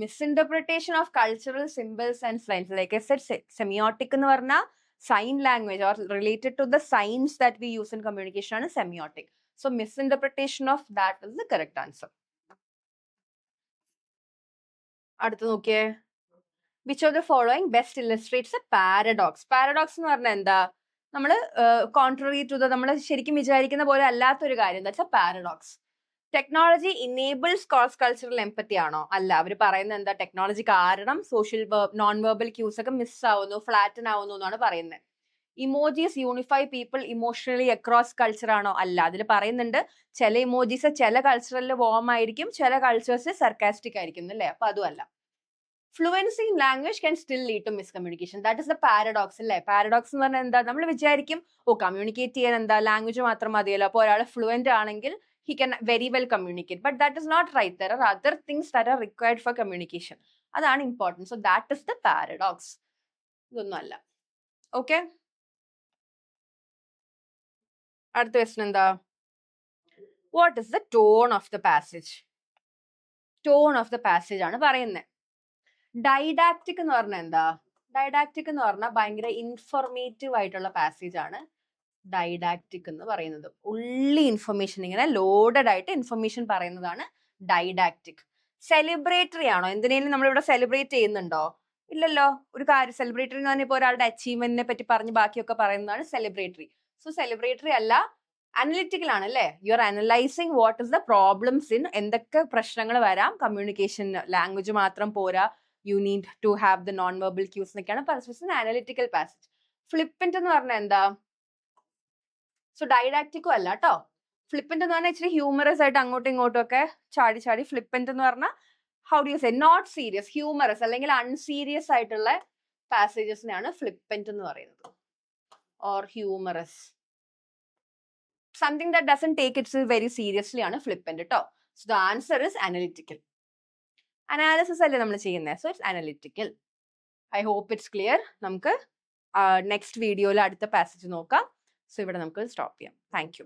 misinterpretation of cultural symbols and signs, like I said, semiotic എന്ന് പറഞ്ഞാൽ sign language or related to the signs that we use in communication ആണ് semiotic. So misinterpretation of that is the correct answer. അടുത്ത് നോക്കിയേ. Which of the following best illustrates a paradox? Paradox എന്ന് പറഞ്ഞാൽ എന്താ? നമ്മൾ കോൺട്രറി ടു ദ നമ്മൾ ശരിക്കും വിചാരിക്കുന്ന പോലെ അല്ലാത്തൊരു കാര്യം. That's A paradox. Technology enables cross cultural എംപത്തി ആണോ? അല്ല. അവർ പറയുന്നത് എന്താ, ടെക്നോളജി കാരണം സോഷ്യൽ നോൺ വെർബൽ ക്യൂസ് ഒക്കെ മിസ് ആവുന്നു, ഫ്ലാറ്റൻ ആവുന്നു എന്നാണ് പറയുന്നത്. Emojis unify people emotionally across culture ആണോ? അല്ല. അതിൽ പറയുന്നുണ്ട് ചില ഇമോജീസ് ചില കൾച്ചറിൽ വാം ആയിരിക്കും, ചില കൾച്ചേഴ്സ് സർക്കാസ്റ്റിക് ആയിരിക്കും അല്ലേ. അപ്പൊ അതും അല്ല. Fluency in language can still lead to miscommunication. That is the paradox അല്ലേ. പാരഡോക്സ് എന്ന് പറഞ്ഞാൽ എന്താ, നമ്മൾ വിചാരിക്കും കമ്മ്യൂണിക്കേറ്റ് ചെയ്യാൻ എന്താ ലാംഗ്വേജ് മാത്രം മതിയല്ലോ, അപ്പോൾ ഒരാൾ ഫ്ലുവന്റ് ആണെങ്കിൽ he can very well communicate, but that is not right. There are other things that are required for communication. Adana important. So that is the paradox. Idonnum alla. Okay. Adutha question endha? What is the tone of the passage? Tone of the passage aanu parayunne. Didactic ennu parna endha? Didactic ennu parna bhayangara informative aayittulla passage aanu didactic എന്ന് പറയുന്നത്. ഉള്ളി ഇൻഫർമേഷൻ, ഇങ്ങനെ ലോഡഡ് ആയിട്ട് ഇൻഫർമേഷൻ പറയുന്നതാണ് ഡൈഡാക്റ്റിക്. സെലിബ്രേറ്ററി ആണോ? എന്തിനേലും നമ്മളിവിടെ സെലിബ്രേറ്റ് ചെയ്യുന്നുണ്ടോ? ഇല്ലല്ലോ. ഒരു കാര്യം സെലിബ്രേറ്ററി എന്ന് പറഞ്ഞാൽ ഇപ്പോൾ ഒരാളുടെ അച്ചീവ്മെന്റിനെ പറ്റി പറഞ്ഞ് ബാക്കിയൊക്കെ പറയുന്നതാണ് സെലിബ്രേറ്ററി. സോ സെലിബ്രേറ്ററി അല്ല, അനലിറ്റിക്കൽ ആണ് അല്ലേ. You are analysing what is the problems in, എന്തൊക്കെ പ്രശ്നങ്ങൾ വരാം കമ്മ്യൂണിക്കേഷൻ. ലാംഗ്വേജ് മാത്രം പോരാ, you need to have the non verbal cues എന്നൊക്കെയാണ് അനലിറ്റിക്കൽ പാസേജ്. ഫ്ലിപ്പന്റ് എന്ന് പറഞ്ഞാൽ എന്താ? സോ ഡൈഡാക്റ്റിക്കും അല്ല കേട്ടോ. ഫ്ലിപ്പന്റ് എന്ന് പറഞ്ഞാൽ ഇച്ചിരി ഹ്യൂമറസ് ആയിട്ട് അങ്ങോട്ടും ഇങ്ങോട്ടും ഒക്കെ ചാടി ചാടി. ഫ്ലിപ്പന്റ് എന്ന് പറഞ്ഞാൽ how do you say, not serious, humorous അല്ലെങ്കിൽ അൺസീരിയസ് ആയിട്ടുള്ള പാസേജസിനെയാണ് ഫ്ലിപ്പന്റ് എന്ന് പറയുന്നത്, or humorous. Something that doesn't take its very seriously ആണ് ഫ്ലിപ്പന്റ് കേട്ടോ. So the answer is analytical. Analysis അല്ലേ നമ്മൾ ചെയ്യുന്നത്. So it's analytical. I hope it's clear. നമുക്ക് നെക്സ്റ്റ് വീഡിയോയിൽ അടുത്ത പാസേജ് നോക്കാം. സോ ഇവിടെ നമുക്ക് സ്റ്റോപ്പ് ചെയ്യാം. Thank U.